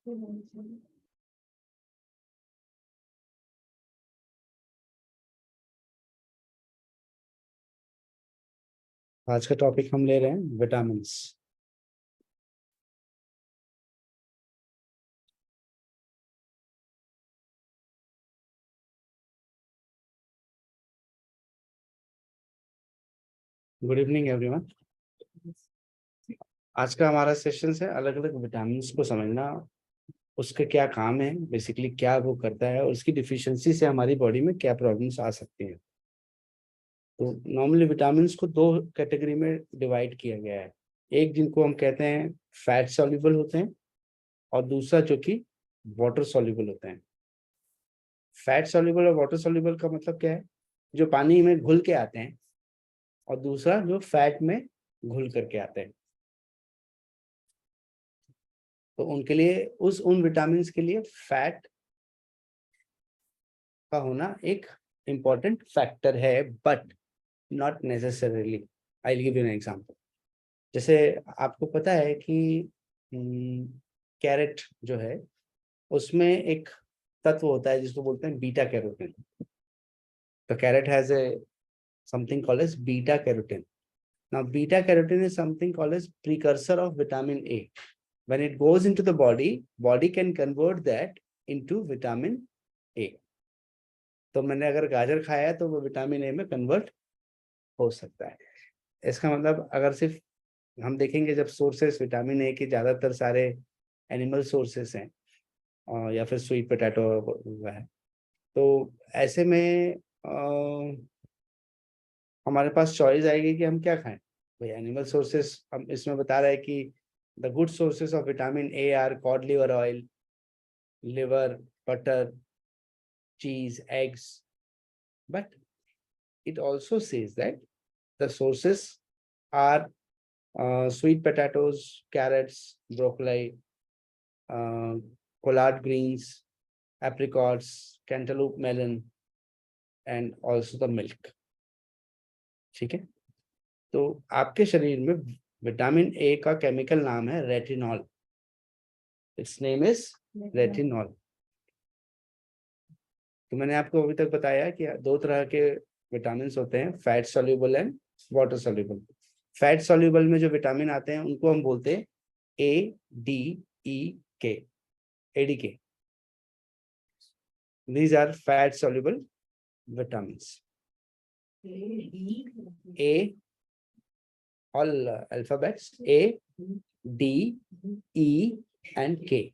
आज का टॉपिक हम ले रहे हैं विटामिन्स। Good evening everyone. आज का हमारा सेशन है अलग अलग विटामिन्स को समझना, उसके क्या काम है, बेसिकली क्या वो करता है और उसकी डिफिशियंसी से हमारी बॉडी में क्या प्रॉब्लम्स आ सकती हैं। तो नॉर्मली विटामिन्स को दो कैटेगरी में डिवाइड किया गया है। एक जिनको हम कहते हैं फैट सॉल्युबल होते हैं और दूसरा जो कि वाटर सॉल्युबल होते हैं। फैट सॉल्युबल और वाटर सॉल्युबल का मतलब क्या है? जो पानी में घुल के आते हैं और दूसरा जो फैट में घुल करके आते हैं। तो उनके लिए उन विटामिन्स के लिए फैट का होना एक इम्पॉर्टेंट फैक्टर है, but not necessarily. I will give you an example. जैसे आपको पता है कि कैरेट जो है उसमें एक तत्व होता है जिसको बोलते हैं बीटा कैरोटीन। तो carrot has a something called as beta carotene. Now beta carotene is something called as precursor of vitamin A. When it goes into the body can convert that into vitamin A. तो मैंने अगर गाजर खाया है तो वो vitamin A में convert हो सकता है। इसका मतलब अगर सिर्फ हम देखेंगे, जब सोर्सेस विटामिन ए के ज्यादातर सारे एनिमल सोर्सेस हैं या फिर स्वीट पोटैटो है, तो ऐसे में हमारे पास चॉइस आएगी कि हम क्या खाएं। भाई एनिमल सोर्सेस हम इसमें बता रहे हैं कि the good sources of vitamin A R cod liver oil, liver, butter, cheese, eggs, but it also says that the sources are sweet potatoes, carrots, broccoli, collard greens, apricots, cantaloupe melon, and also the milk. ठीक है। तो आपके शरीर में vitamin A का chemical नाम है retinol. It's name is retinol. तो मैंने आपको अभी तक बताया कि दो तरह के विटामिन होते हैं, fat soluble and water soluble. Fat soluble में जो विटामिन आते हैं उनको हम बोलते हैं ए D E K, ADK. These are fat soluble vitamin. A all alphabets A D E and K.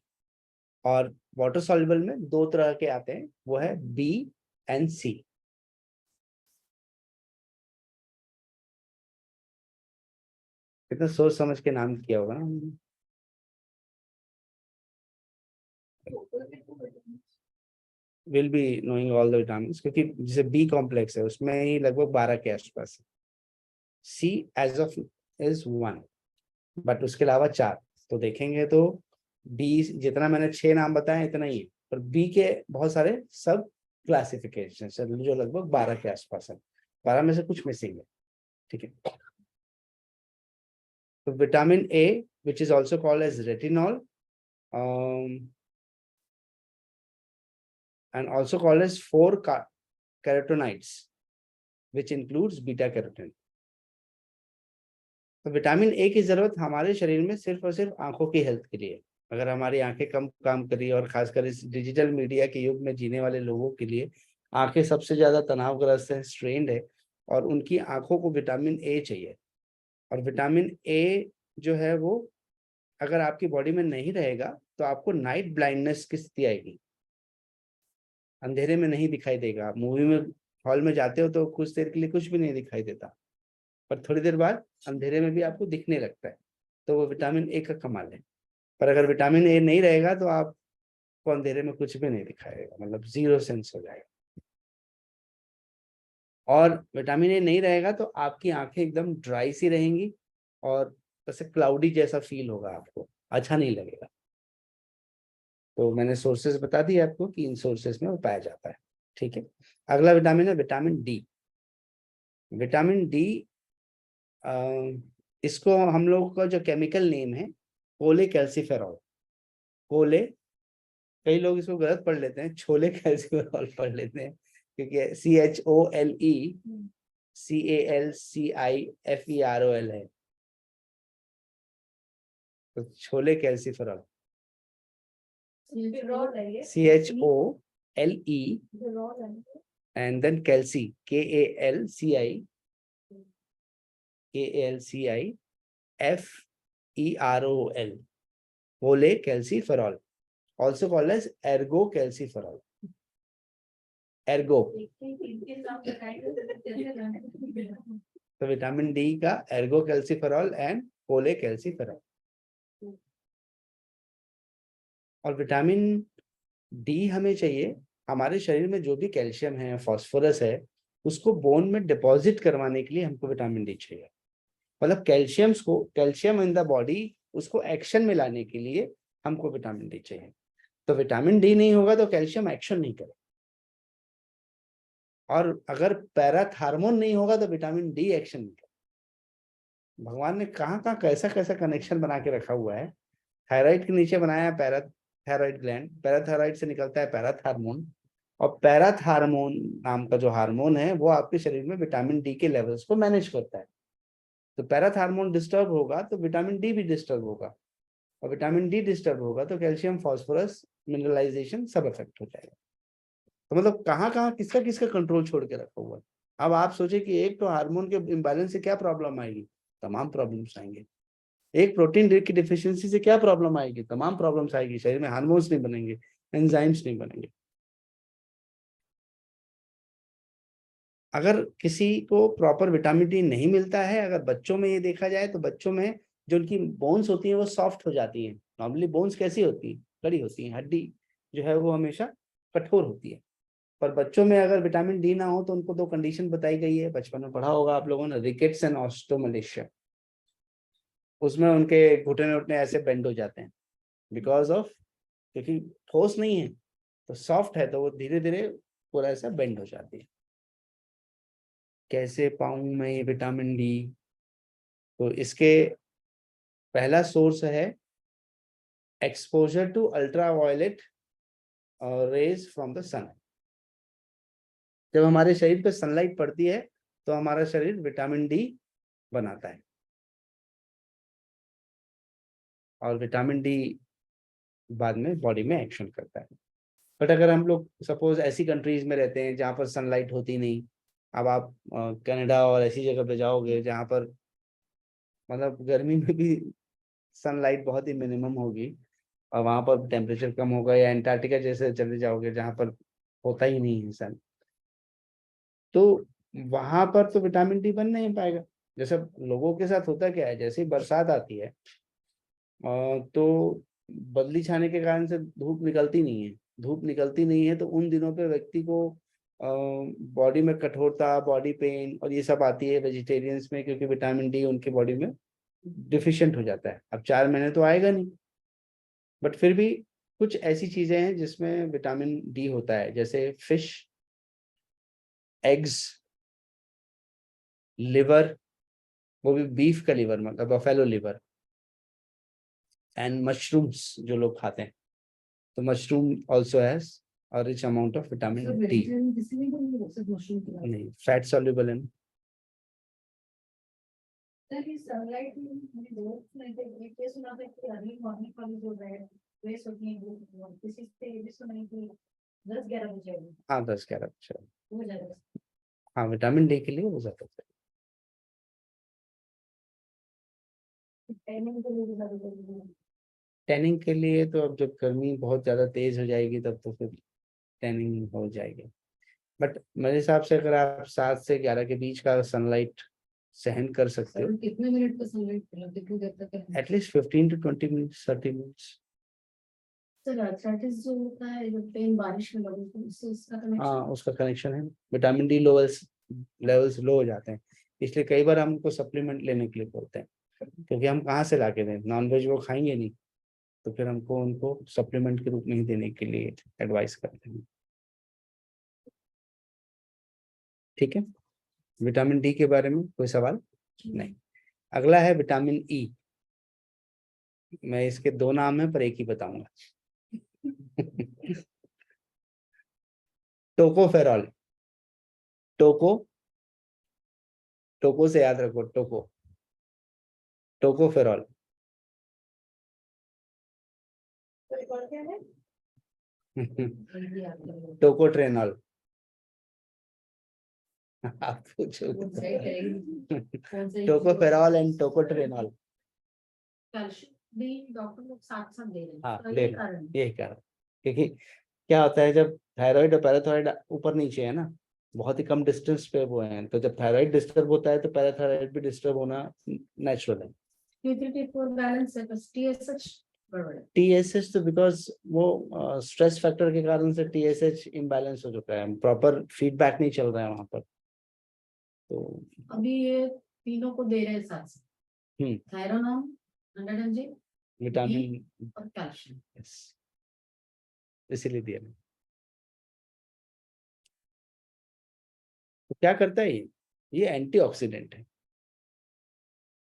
और वाटर सॉल्युबल में दो तरह के आते हैं, वो है बी एंड सी। कितना सोच समझ के नाम किया होगा ना। Will be knowing all the vitamin, क्योंकि जैसे बी कॉम्प्लेक्स है उसमें ही लगभग 12 के आसपास है। सी एज ऑफ इज 1, बट उसके अलावा 4। तो देखेंगे तो बी जितना मैंने 6 नाम बताए इतना ही है, पर बी के बहुत सारे सब क्लासिफिकेशन जो लगभग 12 के आसपास है। 12 में से कुछ मिसिंग है। ठीक है। तो vitamin A which is also called as retinol and also called as 4 carotenoids which includes beta carotene. तो विटामिन ए की जरूरत हमारे शरीर में सिर्फ और सिर्फ आंखों की हेल्थ के लिए। अगर हमारी आंखें कम काम करी, और खासकर इस डिजिटल मीडिया के युग में जीने वाले लोगों के लिए आंखें सबसे ज्यादा तनावग्रस्त है, स्ट्रेन्ड है, और उनकी आंखों को विटामिन ए चाहिए। और विटामिन ए जो है वो अगर आपकी बॉडी में नहीं रहेगा तो आपको नाइट ब्लाइंडनेस की स्थिति आएगी, अंधेरे में नहीं दिखाई देगा। मूवी में हॉल में जाते हो तो कुछ देर के लिए कुछ भी नहीं दिखाई देता, पर थोड़ी देर बाद अंधेरे में भी आपको दिखने लगता है। तो वो विटामिन ए का कमाल है। पर अगर विटामिन ए नहीं रहेगा तो आपको अंधेरे में कुछ भी नहीं दिखाएगा, मतलब जीरो सेंस हो जाएगा। और विटामिन ए नहीं रहेगा तो आपकी आंखें एकदम ड्राई सी रहेंगी और जैसे क्लाउडी जैसा फील होगा, आपको अच्छा नहीं लगेगा। तो मैंने सोर्सेस बता दिए आपको कि इन सोर्सेस में वो पाया जाता है। ठीक है। अगला विटामिन है विटामिन डी। विटामिन डी इसको हम लोग का जो केमिकल नेम है कोले कैल्सिफेरॉल। कोले कई लोग इसको गलत पढ़ लेते हैं, छोले कैल्सिफेरॉल पढ़ लेते हैं, क्योंकि CHOLE है, तो chole calciferol, CHOLE and then calci, KALCIFEROL, whole calciferol, also called as ergo calciferol. Ergo, तो विटामिन डी का ergo calciferol and whole calciferol. और विटामिन डी हमें चाहिए, हमारे शरीर में जो भी कैल्शियम है, फास्फोरस है, उसको बोन में डिपॉजिट करवाने के लिए हमको विटामिन डी चाहिए। मतलब कैल्शियम इन द बॉडी, उसको एक्शन में लाने के लिए हमको विटामिन डी चाहिए। तो विटामिन डी नहीं होगा तो कैल्शियम एक्शन नहीं करेगा, और अगर पैराथार्मोन नहीं होगा तो विटामिन डी एक्शन नहीं करेगा। भगवान ने कहाँ कहाँ कैसा कैसा कनेक्शन बना के रखा हुआ है। थायराइड के नीचे बनाया है पैराथायराइड ग्लैंड, पैराथायराइड से निकलता है पैराथार्मोन, और पैराथार्मोन नाम का जो हार्मोन है वो आपके शरीर में विटामिन डी के लेवल्स को मैनेज करता है। तो पैराथार्मोन डिस्टर्ब होगा तो विटामिन डी भी डिस्टर्ब होगा, और विटामिन डी डिस्टर्ब होगा तो कैल्शियम, फास्फोरस, मिनरलाइजेशन सब इफेक्ट हो जाएगा। तो मतलब कहाँ कहाँ किसका किसका कंट्रोल छोड़ के रखा हुआ है। अब आप सोचे कि एक तो हार्मोन के इम्बैलेंस से क्या प्रॉब्लम आएगी, तमाम प्रॉब्लम्स आएंगे। एक प्रोटीन की डिफिशियंसी से क्या प्रॉब्लम आएगी, तमाम प्रॉब्लम्स आएगी। शरीर में हार्मोन्स नहीं बनेंगे, एंजाइम्स नहीं बनेंगे। अगर किसी को प्रॉपर विटामिन डी नहीं मिलता है, अगर बच्चों में ये देखा जाए तो बच्चों में जो उनकी बोन्स होती हैं वो सॉफ्ट हो जाती हैं। नॉर्मली बोन्स कैसी होती है, कड़ी होती है, हड्डी जो है वो हमेशा कठोर होती है। पर बच्चों में अगर विटामिन डी ना हो तो उनको दो कंडीशन बताई गई है, बचपन में पढ़ा होगा आप लोगों ने, रिकेट्स एंड ऑस्टोमलेशिया। उसमें उनके घुटने उठने ऐसे बेंड हो जाते हैं बिकॉज ऑफ, क्योंकि ठोस नहीं है तो सॉफ्ट है, तो वो धीरे धीरे पूरा ऐसा बेंड हो जाती है। कैसे पाऊं मैं ये विटामिन डी? तो इसके पहला सोर्स है exposure to ultraviolet rays from the sun. जब हमारे शरीर पे सनलाइट पड़ती है तो हमारा शरीर विटामिन डी बनाता है, और विटामिन डी बाद में बॉडी में एक्शन करता है। बट अगर हम लोग सपोज ऐसी कंट्रीज में रहते हैं जहाँ पर सनलाइट होती नहीं, अब आप कनाडा और ऐसी जगह पे जाओगे जहाँ पर मतलब गर्मी में भी सनलाइट बहुत ही मिनिमम होगी, और वहाँ पर टेम्परेचर कम होगा, या एंटार्क्टिका जैसे चले जाओगे जहाँ पर होता ही नहीं है सन, तो वहां पर तो विटामिन डी बन नहीं पाएगा। जैसे लोगों के साथ होता क्या है, जैसे ही बरसात आती है तो बदली छाने के कारण से धूप निकलती नहीं है। धूप निकलती नहीं है तो उन दिनों पे व्यक्ति को बॉडी में कठोरता, बॉडी पेन और ये सब आती है वेजिटेरियंस में, क्योंकि विटामिन डी उनकी बॉडी में डिफिशिएंट हो जाता है। अब 4 महीने तो आएगा नहीं, बट फिर भी कुछ ऐसी चीजें हैं जिसमें विटामिन डी होता है, जैसे फिश, एग्स, लिवर, वो भी बीफ का लिवर, मतलब बफेलो लिवर, एंड मशरूम्स जो लोग खाते हैं, तो mushroom also has a rich amount of vitamin D. नहीं, फैट soluble है। हाँ 10-11 बजे, हाँ विटामिन डी के लिए वो ज्यादा है। टैनिंग के लिए तो अब जब गर्मी बहुत ज्यादा तेज हो जाएगी तब तो फिर टैनिंग हो जाएगी। बट मेरे हिसाब से अगर आप 7 से 11 के बीच का सनलाइट सहन कर सकते हो, कितने मिनट का सनलाइट, कितनी देर तक, एटलीस्ट 15 to 20 मिनट्स, 30 मिनट्स। जो होता है जब पेन बारिश में लगे तो उसका कनेक्शन, हाँ उसका कनेक्शन है। विटामिन डी लेवल्स लो हो जाते हैं, इसलिए कई बार हमको सप्लीमेंट लेने के लिए बोलते हैं, क्योंकि हम कहाँ से ला के दें, नॉनवेज वो खाएंगे नहीं, तो फिर हमको उनको सप्लीमेंट के रूप में ही देने के लिए एडवाइस करते हैं। ठीक है, विटामिन डी के बारे में कोई सवाल नहीं। अगला है विटामिन ई। मैं इसके 2 नाम है पर एक ही बताऊंगा। टोकोफेरॉल, टोको, टोको से याद रखो, टोको, टोकोफेरॉल। टोकोट्रेनॉल। आप पूछो। Tocopherol and tocotrienol. कैल्शियम भी डॉक्टर लोग साथ साथ दे रहे हैं, हाँ तो ले ये लो, कारण है। यही कारण, क्योंकि क्या होता है जब थायराइड और पैराथायराइड ऊपर नीचे है ना, बहुत ही कम डिस्टेंस पे वो है, तो जब थायराइड डिस्टर्ब होता है तो पैराथायराइड भी डिस्टर्ब होना नेचुरल है। T3 T4 बैलेंस है, बस TSH गड़बड़ है। टीएसएच तो बिकॉज वो स्ट्रेस फैक्टर के कारण से टीएसएच इम्बैलेंस हो चुका है, प्रॉपर फीडबैक नहीं चल रहा है वहां पर, तो अभी ये तीनों को दे रहे हैं साथ साथ, थायरोनॉन 100 mg, विटामिन, और कैल्शियम। यस, इसीलिए दिया मैंने। तो क्या करता है ये एंटीऑक्सीडेंट है,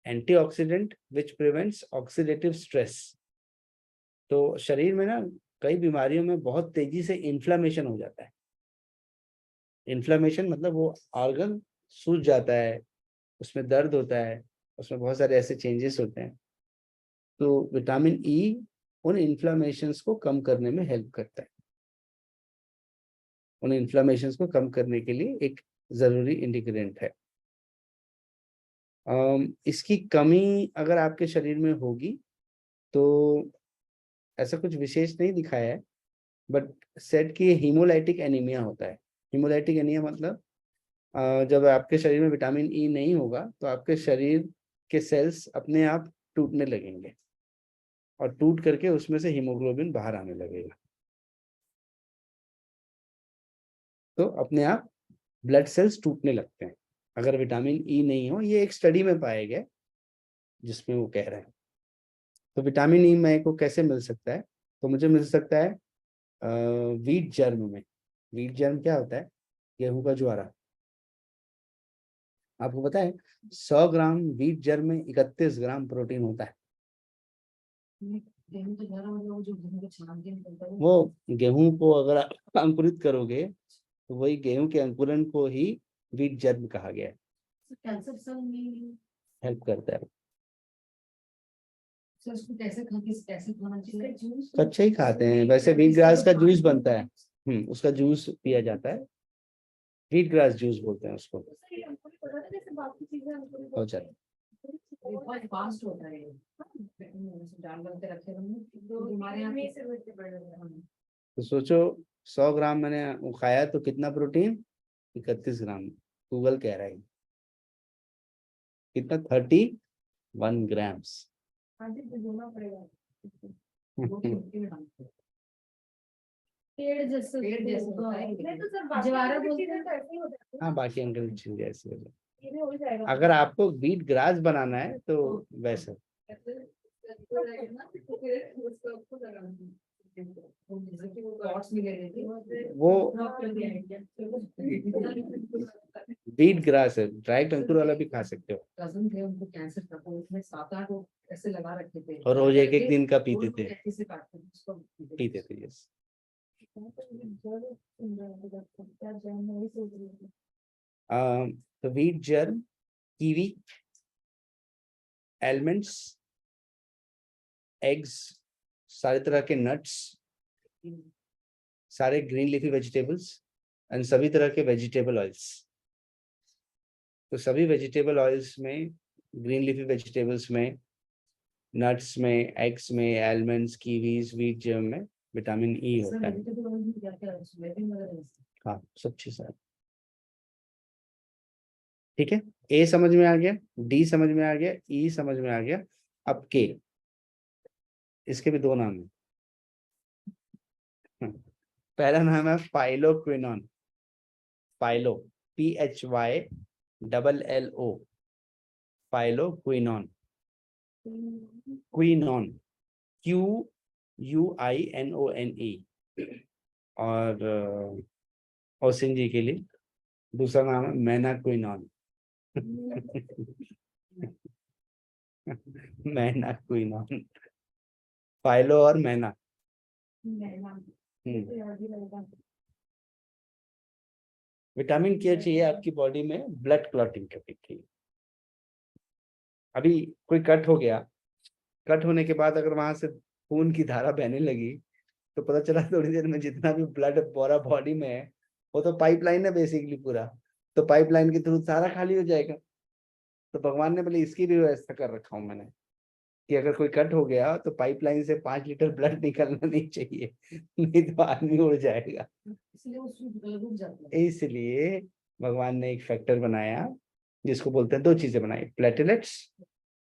antioxidant which prevents oxidative stress. तो शरीर में ना कई बीमारियों में बहुत तेजी से इन्फ्लामेशन हो जाता है। इन्फ्लामेशन मतलब वो ऑर्गन सूज जाता है, उसमें दर्द होता है, उसमें बहुत सारे ऐसे चेंजेस होते हैं। तो विटामिन ई उन इन्फ्लामेशंस को कम करने में हेल्प करता है, उन इन्फ्लामेशंस को कम करने के लिए एक जरूरी इंग्रेडिएंट है। इसकी कमी अगर आपके शरीर में होगी तो ऐसा कुछ विशेष नहीं दिखाया है, बट सेट कि हीमोलाइटिक एनीमिया होता है। हीमोलाइटिक एनीमिया मतलब जब आपके शरीर में विटामिन ई नहीं होगा तो आपके शरीर के सेल्स अपने आप टूटने लगेंगे और टूट करके उसमें से हीमोग्लोबिन बाहर आने लगेगा, तो अपने आप ब्लड सेल्स टूटने लगते हैं अगर विटामिन ई नहीं हो। ये एक स्टडी में पाया गया जिसमें वो कह रहे हैं। तो विटामिन ई मेरे को कैसे मिल सकता है? तो मुझे मिल सकता है वीट जर्म में। वीट जर्म क्या होता है? गेहूं का ज्वारा। आपको पता है 100 ग्राम वीट जर्म में 31 ग्राम प्रोटीन होता है। गेहूं तो ज्यादा मतलब वो जो गेहूं को छान के निकलता है वो गेहूं को अगर आप अंकुरित करोगे तो वही गेहूं के अंकुरन को ही वीट जर्म कहा गया है, कैंसर सेल में। हेल्प करता है। सर उसको कैसे खाना चाहिए? जूस कच्चा ही खाते हैं वैसे, वीट ग्रास का जूस बनता है, उसका जूस पिया जाता है, वीट ग्रास जूस बोलते हैं उसको। हो जाता है। बहुत फास्ट होता है ये। जानवर के रखे होंगे हमारे यहाँ तो सोचो 100 ग्राम मैंने वो खाया तो कितना प्रोटीन? 31 ग्राम। गूगल कह रहा है कितना, 31 ग्राम्स। पेड़ जैसे होता है। ज्वारा बोलते हैं तो ऐसे ही होता है। हाँ बाकी अंकल चीज ऐसे हो जाए। ये भी हो जाएगा। अगर आपको वीट ग्रास बनाना है तो वैसे वो वीट ग्रास है, ड्राइड अंकुर वाला भी खा सकते हो। कजन थे उनको कैंसर था, तो उसमें 7-8 वो ऐसे लगा रखे थे और रोज एक एक दिन का पीते थे, ऐसे काटते थे उसको पीते थे। यस। तो wheat germ, kiwi, almonds, eggs, सारे तरह के नट्स, सारे ग्रीन लीफी वेजिटेबल्स एंड सभी तरह के वेजिटेबल ऑयल्स। तो सभी वेजिटेबल ऑयल्स में, ग्रीन लीफी वेजिटेबल्स में, नट्स में, एग्स में, एलमंड्स, कीवीज, वीट जर्म में विटामिन ई होता है। हाँ सब चीज है। ठीक है, ए समझ में आ गया, डी समझ में आ गया, ई समझ में आ गया। अब के, इसके भी दो नाम है। पहला नाम है phylloquinone. Phyllo, PHYLLO, phylloquinone. Quinone, QUINONE। और ओसिंजी के लिए दूसरा नाम है मैनाक्विनोन। मैनाक्विनोन, फाइलो और मैना। विटामिन के चाहिए आपकी बॉडी में ब्लड क्लॉटिंग करने के लिए। अभी कोई कट हो गया, कट होने के बाद अगर वहां से खून की धारा बहने लगी तो पता चला थोड़ी देर में जितना भी ब्लड पूरा बॉडी में है वो तो पाइपलाइन है बेसिकली पूरा, तो पाइपलाइन के थ्रू सारा खाली हो जाएगा। तो भगवान ने बोले इसकी भी व्यवस्था कर रखा हूं मैंने कि अगर कोई कट हो गया तो पाइपलाइन से 5 लीटर ब्लड निकलना नहीं चाहिए, नहीं तो आदमी उड़ जाएगा। इसलिए वो रुक जाता है। इसलिए भगवान ने एक फैक्टर बनाया जिसको बोलते हैं, 2 चीजें बनाई, प्लेटलेट्स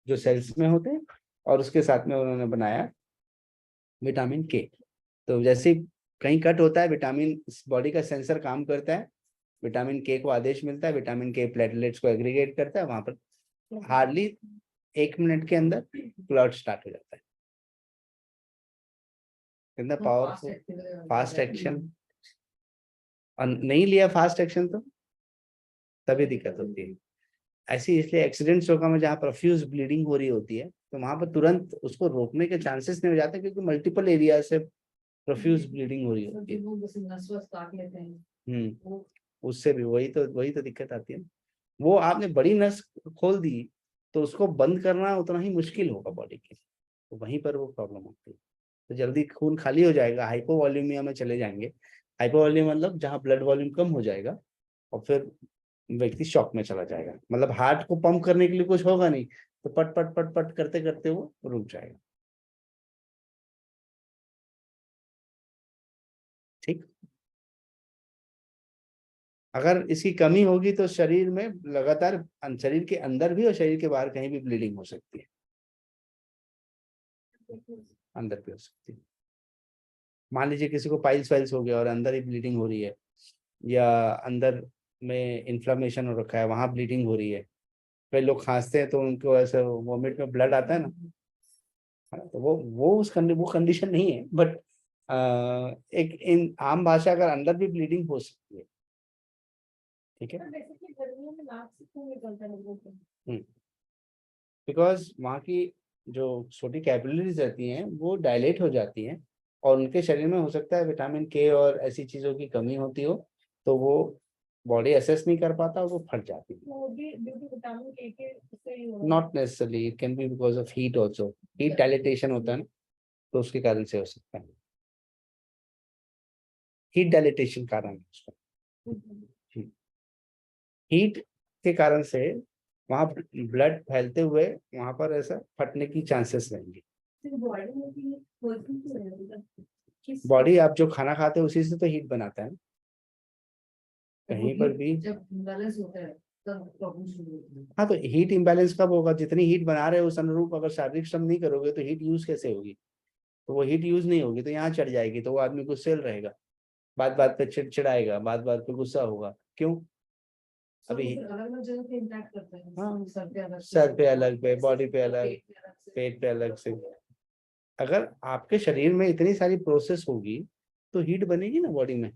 जो सेल्स में होते हैं और उसके साथ में उन्होंने बनाया विटामिन के। तो जैसे कहीं कट होता है विटामिन बॉडी का सेंसर काम करता है, विटामिन के को आदेश मिलता है, विटामिन के प्लेटलेट्स को एग्रीगेट करता है, वहां पर हार्डली 1 मिनट के अंदर क्लॉट स्टार्ट हो जाता है। कितना पावरफुल, फास्ट एक्शन। और नहीं लिया फास्ट एक्शन तो तभी दिक्कत होती है। ऐसी इसलिए एक्सीडेंट्स होगा में जहाँ प्रोफ्यूज ब्लीडिंग हो रही होती है तो वहां पर तुरंत उसको रोकने के चांसेस नहीं हो जाते क्योंकि मल्टीपल एरिया से प्रोफ्यूज ब्लीडिंग हो रही होती है। उससे भी वही तो दिक्कत आती है। वो आपने बड़ी नस खोल दी तो उसको बंद करना उतना ही मुश्किल होगा बॉडी के, तो वहीं पर वो प्रॉब्लम होती है। तो जल्दी खून खाली हो जाएगा, हाइपोवॉल्यूमिया में चले जाएंगे। हाइपोवॉल्यूम मतलब जहाँ ब्लड वॉल्यूम कम हो जाएगा और फिर व्यक्ति शॉक में चला जाएगा, मतलब हार्ट को पंप करने के लिए कुछ होगा नहीं तो पट पट पट पट करते करते वो रुक जाएगा। ठीक, अगर इसकी कमी होगी तो शरीर में लगातार, शरीर के अंदर भी और शरीर के बाहर कहीं भी ब्लीडिंग हो सकती है, अंदर भी हो सकती है। मान लीजिए किसी को पाइल्स वाइल्स हो गया और अंदर ही ब्लीडिंग हो रही है, या अंदर में इन्फ्लामेशन हो रखा है वहां ब्लीडिंग हो रही है। कई लोग खांसते हैं तो उनको ऐसे वोमिट में ब्लड आता है ना, तो वो कंडीशन नहीं है, बट एक इन आम भाषा अगर अंदर भी ब्लीडिंग हो सकती है। ठीक है, बिकॉज वहाँ की जो छोटी कैपिलरीज रहती हैं वो डायलेट हो जाती हैं और उनके शरीर में हो सकता है विटामिन के और ऐसी चीजों की कमी होती हो, तो वो बॉडी असेस नहीं कर पाता, वो फट जाती है। Not necessarily, it can be because of heat also, heat dilatation होता है ना, तो उसके कारण से हो सकता है, हीट डायलिटेशन कारण है उसका। हीट के कारण से वहां ब्लड फैलते हुए वहां पर ऐसा फटने की चांसेस रहेंगे। बॉडी आप जो खाना खाते हैं उसी से तो हीट बनाता है, कहीं पर भी जब बैलेंस होता है तब प्रॉब्लम शुरू होती है। हाँ, तो हीट इम्बैलेंस कब होगा, जितनी हीट बना रहे हो उस अनुरूप अगर शारीरिक श्रम नहीं करोगे तो हीट यूज कैसे होगी, तो वो हीट यूज नहीं होगी तो यहाँ चढ़ जाएगी, तो वो आदमी गुस्सेल रहेगा, बात बात पे चिड़चिड़ाएगा, बात बात पे गुस्सा होगा। क्यों? अभी अलग-अलग जगह पे इम्पैक्ट करता है। हाँ, सर पे अलग पे, बॉडी पे अलग, पेट पे अलग से। अगर आपके शरीर में इतनी सारी प्रोसेस होगी तो हीट बनेगी ना बॉडी में।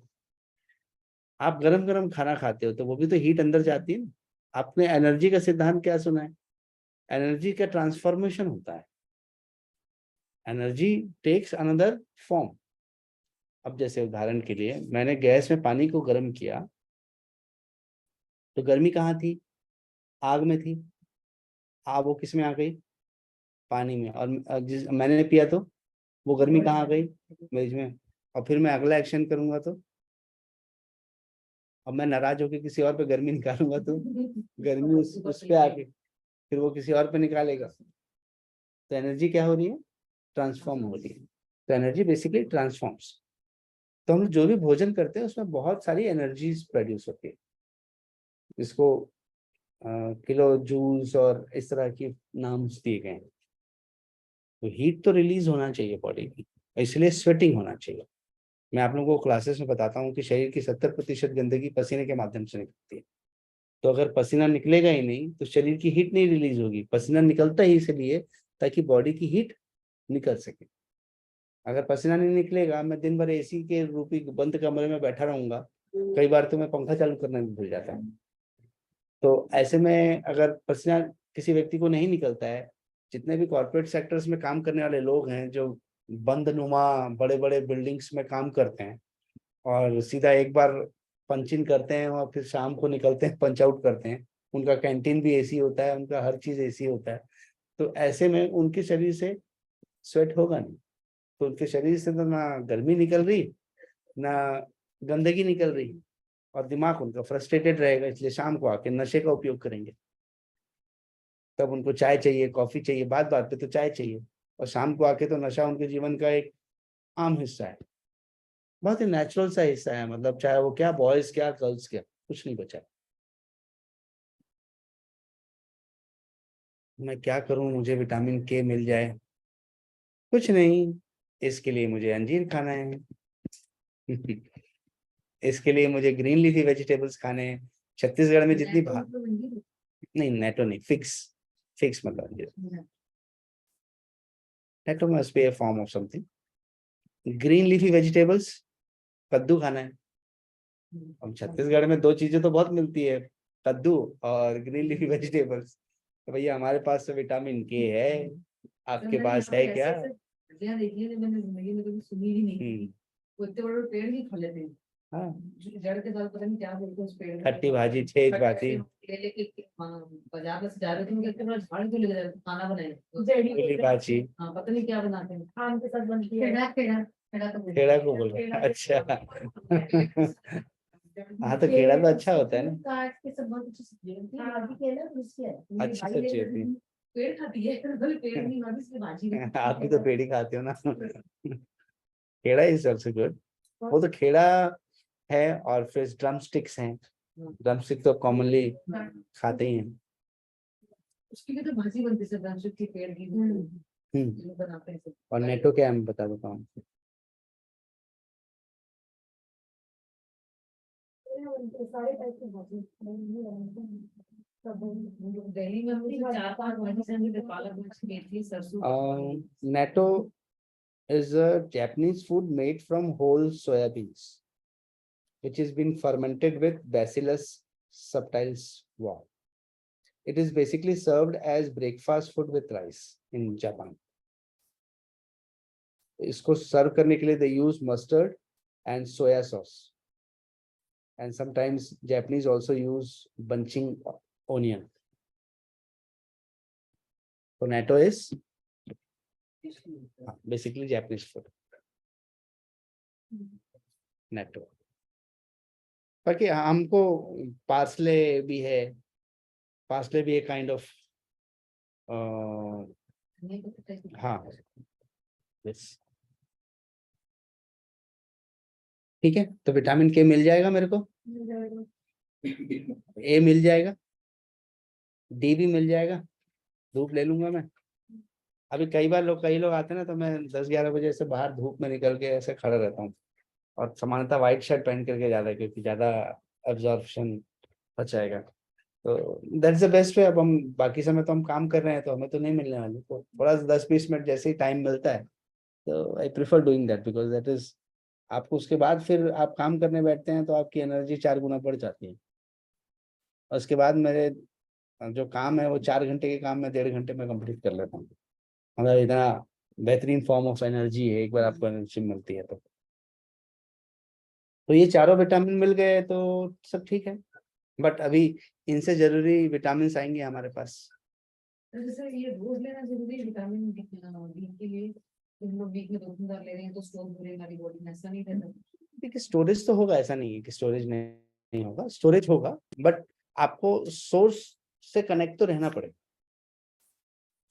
आप गरम गरम खाना खाते हो तो वो भी तो हीट अंदर जाती है ना। आपने एनर्जी का सिद्धांत क्या सुना है? एनर्जी का ट्रांसफॉर्मेशन होता है, एनर्जी टेक्स अनदर फॉर्म। अब जैसे उदाहरण के लिए मैंने गैस में पानी को गर्म किया तो गर्मी कहाँ थी? आग में थी। आग वो किस में आ गई? पानी में। और जिस मैंने पिया तो वो गर्मी कहाँ आ गई? मेज में। और फिर मैं अगला एक्शन करूंगा तो अब मैं नाराज होकर किसी और पे गर्मी निकालूंगा तो गर्मी उस पे आके फिर वो किसी और पे निकालेगा। तो एनर्जी क्या हो रही है? ट्रांसफॉर्म हो रही है। तो एनर्जी बेसिकली ट्रांसफॉर्म्स। तो हम जो भी भोजन करते हैं उसमें बहुत सारी एनर्जीज प्रोड्यूस होती है, जिसको किलो जूल्स और इस तरह की नाम दिए गए हैं। तो हीट तो रिलीज होना चाहिए बॉडी की, इसलिए स्वेटिंग होना चाहिए। मैं आप लोगों को क्लासेस में बताता हूँ कि शरीर की 70% गंदगी पसीने के माध्यम से निकलती है। तो अगर पसीना निकलेगा ही नहीं तो शरीर की हीट नहीं रिलीज होगी। पसीना निकलता ही इसलिए ताकि बॉडी की हीट निकल सके। अगर पसीना नहीं निकलेगा, मैं दिन भर एसी के रूपी बंद कमरे में बैठा रहूंगा, कई बार तो मैं पंखा चालू करना भी भूल जाता है। तो ऐसे में अगर पसीना किसी व्यक्ति को नहीं निकलता है, जितने भी कॉर्पोरेट सेक्टर्स में काम करने वाले लोग हैं जो बंद नुमा बड़े बड़े बिल्डिंग्स में काम करते हैं और सीधा एक बार पंच इन करते हैं और फिर शाम को निकलते हैं, पंच आउट करते हैं। उनका कैंटीन भी एसी होता है, उनका हर चीज एसी होता है। तो ऐसे में उनके शरीर से स्वेट होगा नहीं, तो उनके शरीर से तो ना गर्मी निकल रही, ना गंदगी निकल रही, और दिमाग उनका फ्रस्ट्रेटेड रहेगा, इसलिए शाम को आके नशे का उपयोग करेंगे। तब उनको चाय चाहिए, कॉफी चाहिए, बात बात पे तो चाय चाहिए, और शाम को आके तो नशा उनके जीवन का एक आम हिस्सा है, बहुत ही नेचुरल सा हिस्सा है। मतलब चाहे वो क्या बॉयज क्या गर्ल्स क्या, कुछ नहीं बचा। मैं क्या करूं, मुझे विटामिन के मिल जाए? कुछ नहीं, इसके लिए मुझे अंजीर खाना है। इसके लिए मुझे ग्रीन लीफी वेजिटेबल्स खाने हैं। छत्तीसगढ़ में जितनी नहीं, नेटो नहीं, फिक्स। फिक्स मतलब अंजीर। NATO must be A form of something. Green leafy vegetables, कद्दू खाना है। अब छत्तीसगढ़ में दो चीजें तो बहुत मिलती है, कद्दू और ग्रीन लीफी वेजिटेबल्स। तो भैया हमारे पास तो विटामिन के है, आपके पास है क्या? देखिए मैंने जिंदगी में कभी सुनी ही नहीं। वो इतने बड़े पेड़ ही खा लेते हैं। हाँ, जड़ के साथ पता नहीं क्या बोलते हैं उस पेड़ को। खट्टी भाजी, छेज भाजी, ले लेके बाजार में से जा रहे थे, इतने बड़ा झाड़ क्यों लेके जा रहे थे, खाना बनाए पूरी भाजी। हाँ पता नहीं क्या बनाते हैं, आम के साथ बनती है। खेड़ा को बोल रहे हैं? अच्छा। हाँ तो खेड़ा तो अच्छा होता है ना, काट के सब बहुत अच्छी सब्जी बनती है। भाभी केला उसकी है, अच्छी सब्जी होती है। पेड़ खाती है, पेड़ नहीं भाभी इसकी भाजी आप भी तो पेड़ ही खाते हो ना। खेड़ा इज ऑल्सो गुड। वो तो खेड़ा है, और फिर ड्रम स्टिक्स हैं। ड्रम स्टिक तो कॉमनली खाते ही हैं। उसकी भी तो भाजी बनती है, सब्जी की पेड़ की बनाते हैं सब। और नेटो क्या है मैं बता देता हूँ। सारे टाइप की भाजी दिल्ली में हमने 4-5 भाजी से पालक मिर्च मेथी सरसों। NATO is a Japanese food made from whole soybeans, which has been fermented with Bacillus subtilis wow. It is basically served as breakfast food with rice in Japan. इसको सर्व करने के लिए they use mustard and soya sauce, and sometimes Japanese also use bunching onion. So natto is basically Japanese food. Natto. बाकी हमको parsley भी है, parsley भी एक काइंड ऑफ हाँ यस। ठीक है, तो विटामिन के मिल जाएगा मेरे को, ए मिल जाएगा, डी भी मिल जाएगा, धूप ले लूंगा मैं। अभी कई लोग आते हैं ना, तो मैं 10-11 बजे से बाहर धूप में निकल के ऐसे खड़ा रहता हूँ, और सामान्यतः व्हाइट शर्ट पहन करके ज्यादा, क्योंकि ज्यादा एब्जॉर्प्शन बचाएगा। तो दैट्स द बेस्ट वे। अब हम बाकी समय तो हम काम कर रहे हैं, तो हमें तो नहीं मिलने वाले, तो थोड़ा 10-20 मिनट जैसे ही टाइम मिलता है, तो I prefer doing that, because that is, आपको उसके बाद फिर आप काम करने बैठते हैं तो आपकी एनर्जी 4 गुना बढ़ जाती है। और उसके बाद मेरे जो काम है वो 4 घंटे के काम में 1.5 घंटे में कंप्लीट कर लेता हूँ। मतलब इतना बेहतरीन फॉर्म ऑफ एनर्जी है एक बार आपको एनर्जी मिलती है तो ये चारों विटामिन मिल गए तो सब ठीक है। बट अभी इनसे जरूरी विटामिन आएंगे हमारे पास। जैसे ये रोज लेना जरूरी है विटामिन डी के लिए, हम लोग वीक में 2-3 बार ले रहे हैं तो स्टोर हो रही हमारी बॉडी में, ऐसा नहीं रहता। देखिए स्टोरेज तो होगा, ऐसा नहीं है कि स्टोरेज नहीं होगा, स्टोरेज होगा, बट आपको सोर्स से कनेक्ट तो रहना पड़ेगा।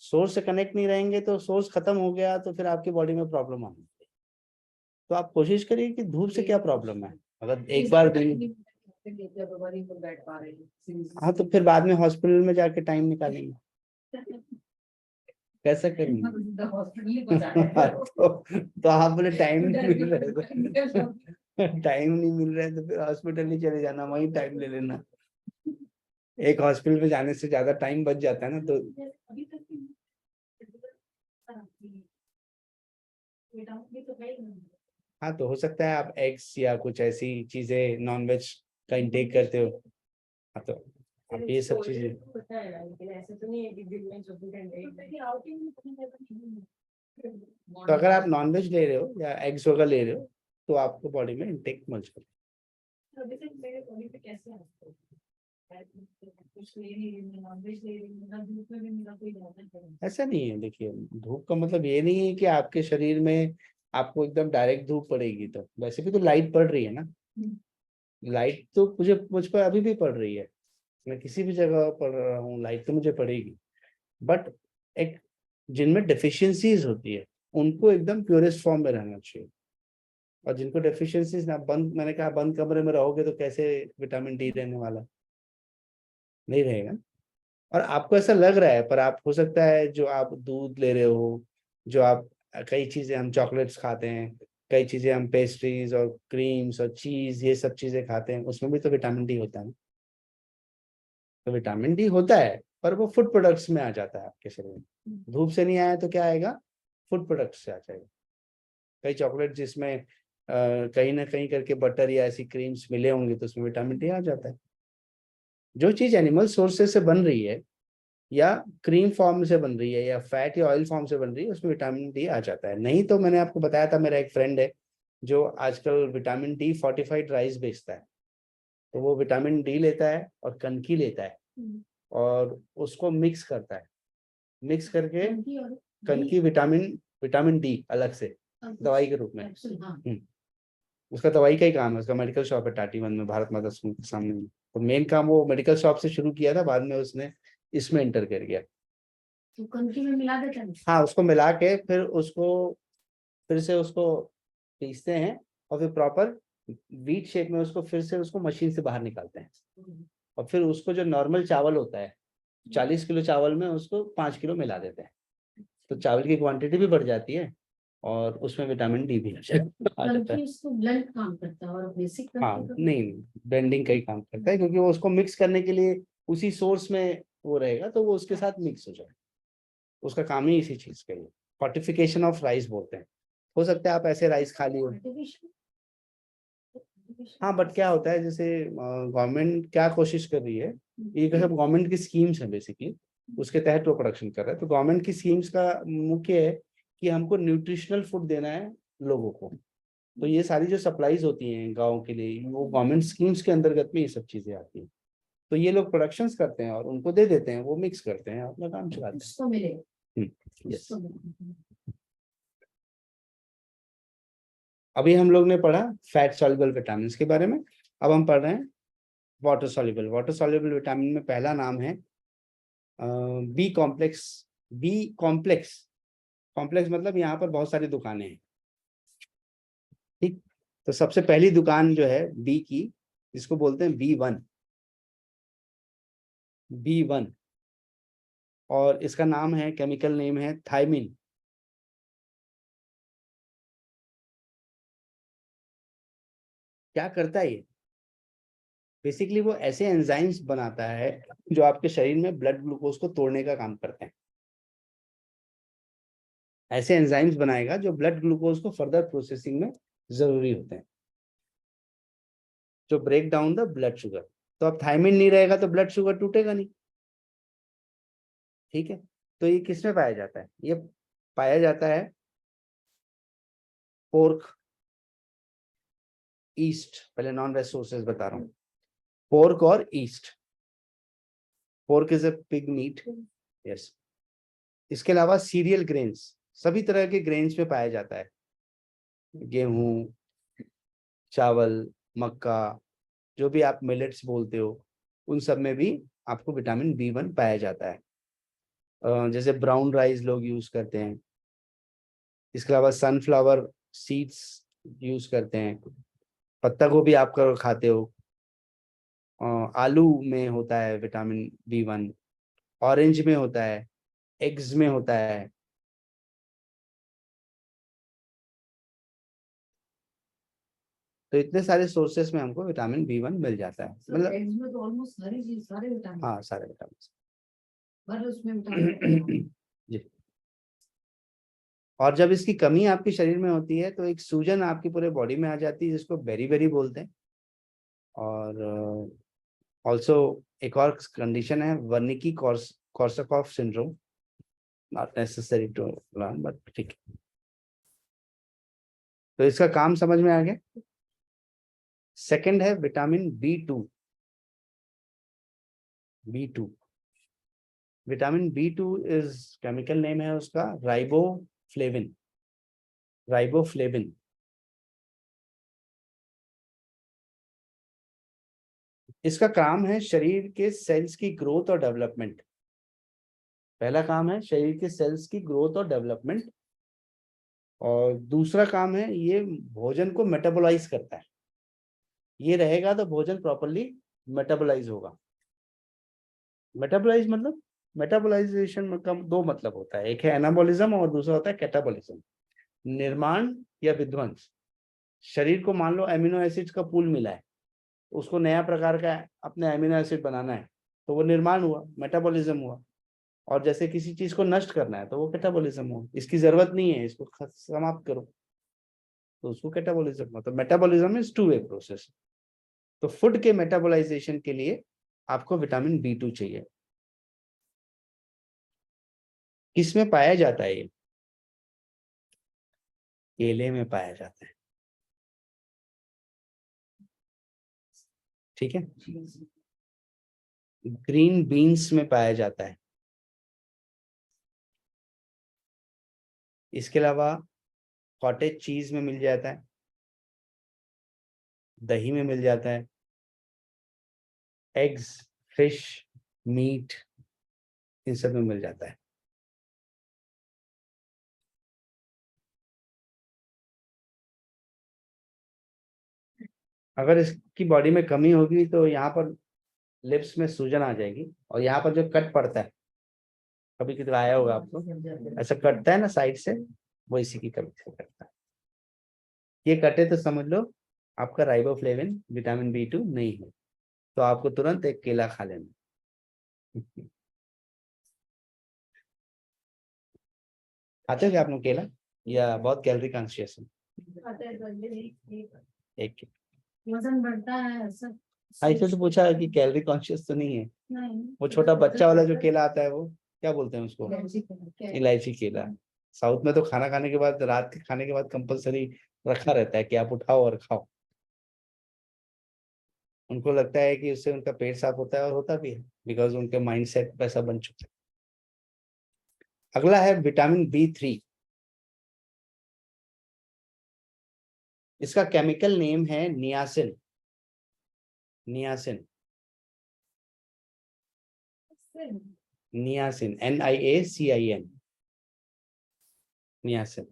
सोर्स से कनेक्ट नहीं रहेंगे तो सोर्स खत्म हो गया तो फिर आपकी बॉडी में प्रॉब्लम आनी। तो आप कोशिश करिए कि धूप से क्या प्रॉब्लम है, अगर एक बार दिन, हाँ तो फिर बाद में हॉस्पिटल में जाके टाइम निकालेंगे, कैसा करेंगे? तो आप बोले टाइम नहीं मिल रहा है, टाइम नहीं मिल रहा है तो फिर हॉस्पिटल ही चले जाना, वहीं टाइम ले लेना। एक हॉस्पिटल में जाने से ज्यादा टाइम बच जाता है ना। तो हाँ, तो हो सकता है आप एग्स या कुछ ऐसी चीजें नॉन वेज का इंटेक करते हो। हाँ तो आप ये सब चीजें, तो अगर आप नॉन वेज ले रहे हो या एग्स वगैरह ले रहे हो तो आपको बॉडी में इंटेक मिल जाएगा। अभी तक मेरे बॉडी पे कैसे आता है? कुछ ले नहीं रही हूँ, नॉनवेज ले रही हूँ, ना धूप में भी मेरा कोई ज्यादा नहीं। ऐसा नहीं है, देखिए धूप का मतलब ये नहीं है कि आपके शरीर में आपको एकदम डायरेक्ट धूप पड़ेगी, तो वैसे भी तो लाइट पड़ रही है ना। लाइट तो मुझ पर अभी भी पड़ रही है, मैं किसी भी जगह पढ़ रहा हूँ, लाइट तो मुझे पड़ेगी। बट एक जिनमें डेफिशिएंसीज होती है उनको एकदम प्योरेस्ट फॉर्म में रहना चाहिए, और जिनको डेफिशिएंसीज ना, बंद, मैंने कहा बंद कमरे में रहोगे तो कैसे विटामिन डी रहने वाला, नहीं रहेगा। और आपको ऐसा लग रहा है, पर आप हो सकता है जो आप दूध ले रहे हो, जो आप कई चीजें, हम चॉकलेट्स खाते हैं, कई चीजें हम पेस्ट्रीज और क्रीम्स और चीज, ये सब चीजें खाते हैं, उसमें भी तो विटामिन डी होता है ना। तो विटामिन डी होता है, पर वो फूड प्रोडक्ट्स में आ जाता है आपके शरीर में। धूप से नहीं आया तो क्या आएगा, फूड प्रोडक्ट्स से आ जाएगा। कई चॉकलेट जिसमें कहीं ना कहीं करके बटर या ऐसी क्रीम्स मिले होंगे तो उसमें विटामिन डी आ जाता है। जो चीज एनिमल सोर्सेज से बन रही है, या क्रीम फॉर्म से बन रही है, या फैट या ऑयल फॉर्म से बन रही है, उसमें विटामिन डी आ जाता है। नहीं तो मैंने आपको बताया था, मेरा एक फ्रेंड है जो आजकल विटामिन डी फोर्टिफाइड राइस बेचता है। तो वो विटामिन डी लेता है और कनकी लेता है और उसको मिक्स करता है, मिक्स करके कनकी विटामिन विटामिन डी अलग से दवाई के रूप में। उसका दवाई का ही काम है, उसका मेडिकल शॉप है टाटीवन में, भारत माता स्कूल के सामने। तो मेन काम वो मेडिकल शॉप से शुरू किया था, बाद में उसने इसमें एंटर कर गया। तो कनकी में मिला देता है? हाँ, उसको मिला के फिर से उसको पीसते हैं, और फिर प्रॉपर व्हीट शेप में उसको फिर से उसको मशीन से बाहर निकालते हैं। और फिर उसको जो नॉर्मल चावल होता है, 40 किलो चावल में उसको 5 किलो मिला देते हैं, तो चावल की क्वांटिटी भी बढ़ जाती है और उसमें विटामिन डी भी आ जाता है। उसको ब्लेंड काम करता है और बेसिक हाँ, नहीं, ब्लेंडिंग का ही काम करता है, क्योंकि वो उसको मिक्स करने के लिए उसी सोर्स में वो रहेगा, तो वो उसके साथ मिक्स हो जाए। उसका काम ही इसी चीज का ही, फोर्टिफिकेशन ऑफ राइस बोलते हैं। हो सकता है आप ऐसे राइस खा लिए हो। हाँ, बट क्या होता है, जैसे गवर्नमेंट क्या कोशिश कर रही है, ये सब गवर्नमेंट की स्कीम्स है बेसिकली, उसके तहत वो प्रोडक्शन कर रहा है। तो गवर्नमेंट की स्कीम्स का मुख्य है कि हमको न्यूट्रिशनल फूड देना है लोगों को। तो ये सारी जो सप्लाईज होती हैं गाँव के लिए, वो गवर्नमेंट स्कीम्स के अंतर्गत में ये सब चीजें आती हैं। तो ये लोग प्रोडक्शंस करते हैं और उनको दे देते हैं, वो मिक्स करते हैं, अपना काम चलाते हैं। यस। अभी हम लोग ने पढ़ा फैट सॉल्युबल विटामिन के बारे में। अब हम पढ़ रहे हैं water soluble. Water soluble vitamin में पहला नाम है B complex. B complex, complex मतलब यहाँ पर बहुत सारी दुकानें हैं, ठीक। तो सबसे पहली दुकान जो है बी की, जिसको बोलते हैं B1, B1, और इसका नाम है, केमिकल नेम है थायमिन। क्या करता है ये, बेसिकली वो ऐसे एंजाइम्स बनाता है जो आपके शरीर में ब्लड ग्लूकोज को तोड़ने का काम करते हैं। ऐसे एंजाइम्स बनाएगा जो ब्लड ग्लूकोज को फर्दर प्रोसेसिंग में जरूरी होते हैं, जो break down the blood sugar. तो अब थायमिन नहीं रहेगा तो ब्लड शुगर टूटेगा नहीं, ठीक है। तो ये किसमें पाया जाता है, ये पाया जाता है पोर्क, ईस्ट, पहले नॉन वेज सोर्सेज बता रहा हूँ, पोर्क और east. Pork is a pig meet, yes. इसके अलावा सीरियल ग्रेन्स, सभी तरह के ग्रेन्स में पाया जाता है, गेहूं, चावल, मक्का, जो भी आप मिलेट्स बोलते हो, उन सब में भी आपको विटामिन B1 पाया जाता है। जैसे ब्राउन राइस लोग यूज करते हैं, इसके अलावा सनफ्लावर सीड्स यूज करते हैं, पत्ता गोभी आप खाते हो, आलू में होता है विटामिन B1, ऑरेंज में होता है, एग्स में होता है। तो इतने सारे सोर्सेस में हमको विटामिन B1 मिल जाता है, मतलब एग्स में तो ऑलमोस्ट सारी चीज, सारे विटामिन, हाँ, सारे विटामिन पर उसमें विटामिन जी। और जब इसकी कमी आपके शरीर में होती है तो एक सूजन आपकी पूरे बॉडी में आ जाती है, जिसको बेरी बोलते हैं। और ऑल्सो एक और कंडीशन है Wernicke Korsakoff syndrome, not necessary to learn, but ठीक है। तो इसका काम समझ में आ गया। सेकंड है vitamin B2। B2, vitamin B2 is, chemical name है उसका राइबोफ्लेविन। राइबोफ्लेविन इसका काम है शरीर के सेल्स की ग्रोथ और डेवलपमेंट। पहला काम है शरीर के सेल्स की ग्रोथ और डेवलपमेंट, और दूसरा काम है ये भोजन को मेटाबोलाइज करता है। ये रहेगा तो भोजन प्रॉपरली मेटाबोलाइज होगा। मेटाबोलाइज मतलब, मेटाबोलाइजेशन का दो मतलब होता है, एक है एनाबोलिज्म और दूसरा होता है कैटाबोलिज्म। निर्माण या विध्वंस। शरीर को मान लो एमिनो एसिड्स का पूल मिला है, उसको नया प्रकार का अपने एमिनो एसिड बनाना है, तो वो निर्माण हुआ, मेटाबॉलिज्म हुआ। और जैसे किसी चीज को नष्ट करना है तो वो कैटाबॉलिज्म हुआ, इसकी जरूरत नहीं है, इसको समाप्त करो, तो उसको कैटाबॉलिज्म हुआ। तो metabolism is two way process. तो फूड के मेटाबॉलाइजेशन के लिए आपको विटामिन B2 चाहिए। किसमें पाया जाता है ये? केले में पाया जाता है। ठीक है, ग्रीन बीन्स में पाया जाता है। इसके अलावा कॉटेज चीज में मिल जाता है, दही में मिल जाता है, एग्स, फिश, मीट, इन सब में मिल जाता है। अगर इसकी बॉडी में कमी होगी तो यहाँ पर लिप्स में सूजन आ जाएगी, और यहाँ पर जो कट पड़ता है, कभी किधर आया होगा आपको, ऐसा कटता है ना साइड से, वो इसी की कमी से कटता है। ये कटे तो समझ लो आपका राइबोफ्लेविन विटामिन B2 नहीं है, तो आपको तुरंत एक केला खा लेना। खाते हो क्या आप लोग केला, या बहुत कैलोरी कॉन्शियस है? एक, वजन बढ़ता है सब। ऐसे तो पूछा है कि कैलोरी कॉन्शियस तो नहीं है। नहीं, वो छोटा बच्चा वाला जो केला आता है, वो क्या बोलते हैं उसको? इलायची इलायची केला। साउथ में तो खाना खाने के बाद, रात के खाने के बाद कंपलसरी रखा रहता है कि आप उठाओ और खाओ। उनको लगता है कि उससे उनका पेट साफ होता है, और होता भी है, बिकॉज उनके माइंड सेट वैसा बन चुका है। अगला है विटामिन B3। इसका केमिकल नेम है niacin. Niacin, niacin, NIACIN, niacin.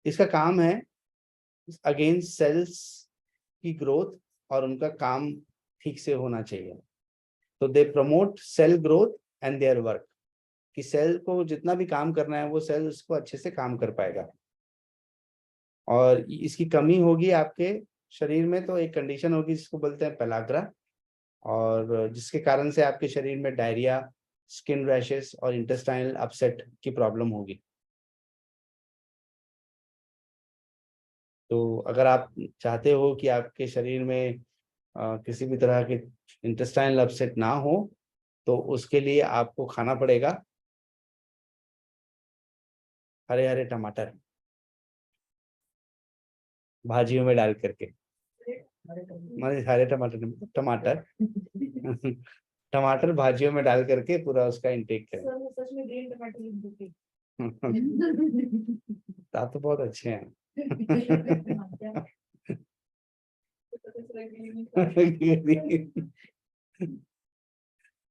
इसका काम है अगेंस्ट सेल्स की ग्रोथ, और उनका काम ठीक से होना चाहिए। तो they promote cell growth and their work, कि सेल को जितना भी काम करना है वो सेल उसको अच्छे से काम कर पाएगा। और इसकी कमी होगी आपके शरीर में तो एक कंडीशन होगी जिसको बोलते हैं पेलाग्रा, और जिसके कारण से आपके शरीर में डायरिया, स्किन रैशेस और इंटेस्टाइनल अपसेट की प्रॉब्लम होगी। तो अगर आप चाहते हो कि आपके शरीर में किसी भी तरह के इंटेस्टाइनल अपसेट ना हो, तो उसके लिए आपको खाना पड़ेगा हरे हरे टमाटर, भाजियों में डाल करके। मतलब हरे टमाटर नहीं, मतलब टमाटर। टमाटर भाजियों में डाल करके पूरा उसका इंटेक करें। सच में ग्रीन टमाटर लिख दीजिए। आप तो बहुत अच्छे हैं।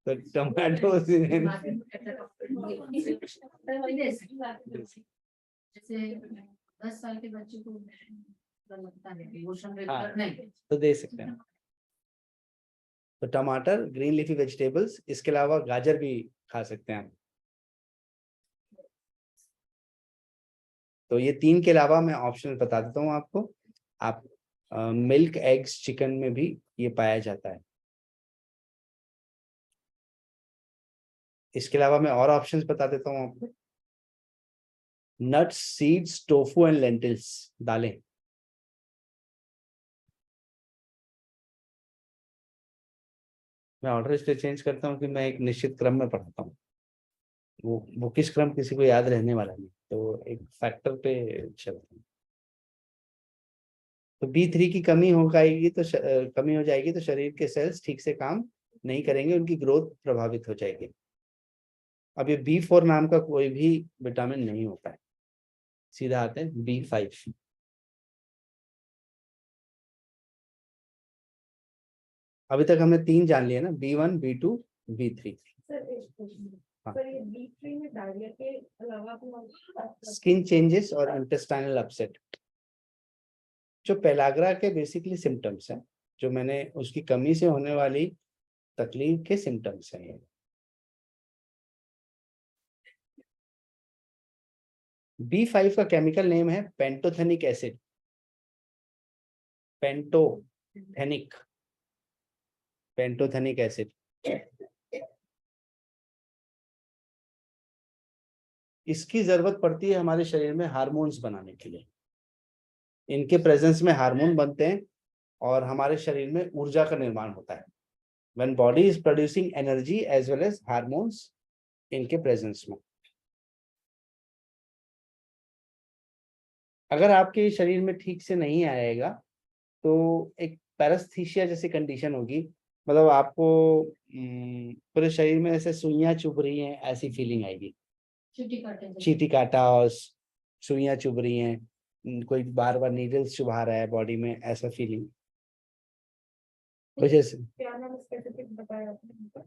तो टमाटो जैसे 10 साल के बच्चे को लगता है कि वो हाँ, नहीं तो दे सकते हैं। तो टमाटर, ग्रीन लीफी वेजिटेबल्स, इसके अलावा गाजर भी खा सकते हैं आप। तो ये तीन के अलावा मैं ऑप्शन बता देता हूँ आपको। आप मिल्क, एग्स, चिकन में भी ये पाया जाता है। इसके अलावा मैं और ऑप्शंस बता देता हूँ आपको। Nuts, seeds, tofu and lentils, दालें। मैं ऑर्डर इसलिए चेंज करता हूँ कि मैं एक निश्चित क्रम में पढ़ाता हूँ। वो किस क्रम किसी को याद रहने वाला नहीं, तो एक फैक्टर पे चलता हूँ। तो B3 की कमी हो जाएगी तो कमी हो जाएगी तो शरीर के सेल्स ठीक से काम नहीं करेंगे, उनकी ग्रोथ प्रभावित हो जाएगी। अब ये B4 नाम का कोई भी विटामिन नहीं होता है। सीधा आते हैं B5। अभी तक हमने 3 जान लिए ना, B1, B2, B3। सर एक क्वेश्चन, हाँ, सर ये B3 में डायरिया के अलावा कोई स्किन चेंजेस और इंटेस्टाइनल अपसेट, जो पेलाग्रा के बेसिकली सिम्टम्स हैं, जो मैंने उसकी कमी से होने वाली तकलीफ के सिम्टम्स हैं ये। B5 का केमिकल नेम है pantothenic acid. Pantothenic pantothenic acid. इसकी जरूरत पड़ती है हमारे शरीर में हार्मोन्स बनाने के लिए। इनके प्रेजेंस में हार्मोन बनते हैं और हमारे शरीर में ऊर्जा का निर्माण होता है। When body is producing energy as well as hormones इनके प्रेजेंस में। अगर आपके शरीर में ठीक से नहीं आएगा तो एक पैरास्थीसिया जैसी कंडीशन होगी, मतलब आपको पूरे शरीर में ऐसे सुइयां चुभ रही हैं ऐसी फीलिंग आएगी। चींटी काटा और सुइयां चुभ रही हैं, कोई बार बार नीडल्स चुभा रहा है बॉडी में, ऐसा फीलिंग। वजह से क्या नाम स्पेसिफिक बताया आपने?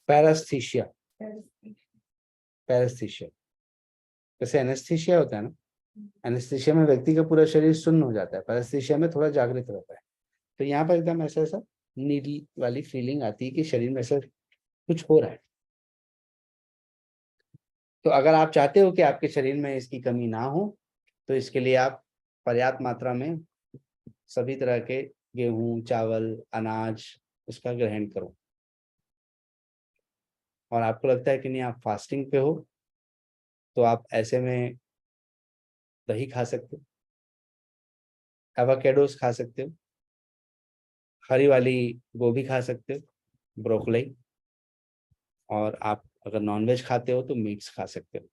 पैरास्थीसिया। पैरास्थीसिया जैसे एनेस्थीसिया होता है ना, एनेस्थीसिया में व्यक्ति का पूरा शरीर सुन्न हो जाता है, पैरास्थीसिया में थोड़ा जागृत रहता है। तो यहाँ पर एकदम ऐसा ऐसा नीडल वाली फीलिंग आती है कि शरीर में ऐसा कुछ हो रहा है। तो अगर आप चाहते हो कि आपके शरीर में इसकी कमी ना हो तो इसके लिए आप पर्याप्त मात्रा में सभी तरह के गेहूं, चावल, अनाज उसका ग्रहण करो। और आपको लगता है कि नहीं आप फास्टिंग पे हो तो आप ऐसे में दही खा सकते हो, एवोकेडोस खा सकते हो, हरी वाली गोभी खा सकते हो, ब्रोकली, और आप अगर नॉनवेज खाते हो तो मीट्स खा सकते हो।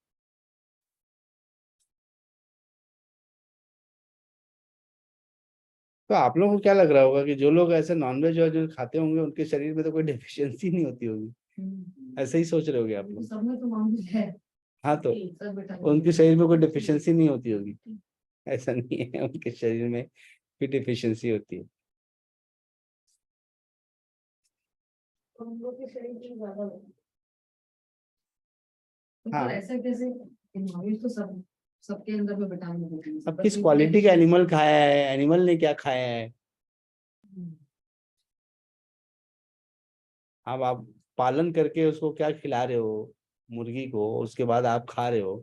तो आप लोगों को क्या लग रहा होगा कि जो लोग ऐसे नॉनवेज और जो खाते होंगे उनके शरीर में तो कोई डेफिशिएंसी नहीं होती होगी, ऐसे ही सोच रहे होगे आप लोग। सब में तो मामूली है। हाँ, तो उनके शरीर में कोई डेफिशिएंसी नहीं होती होगी, ऐसा नहीं है, उनके शरीर में भी डेफिशिएंसी होती है। हम लोग के शरीर में ज्यादा होता है। हाँ, मतलब ऐसा कैसे, नॉलेज तो सबके अंदर में विटामिन होती है। अब किस क्वालिटी का एनिमल खाया है, एनिमल ने क्या खाया है। अब आप पालन करके उसको क्या खिला रहे हो मुर्गी को, उसके बाद आप खा रहे हो,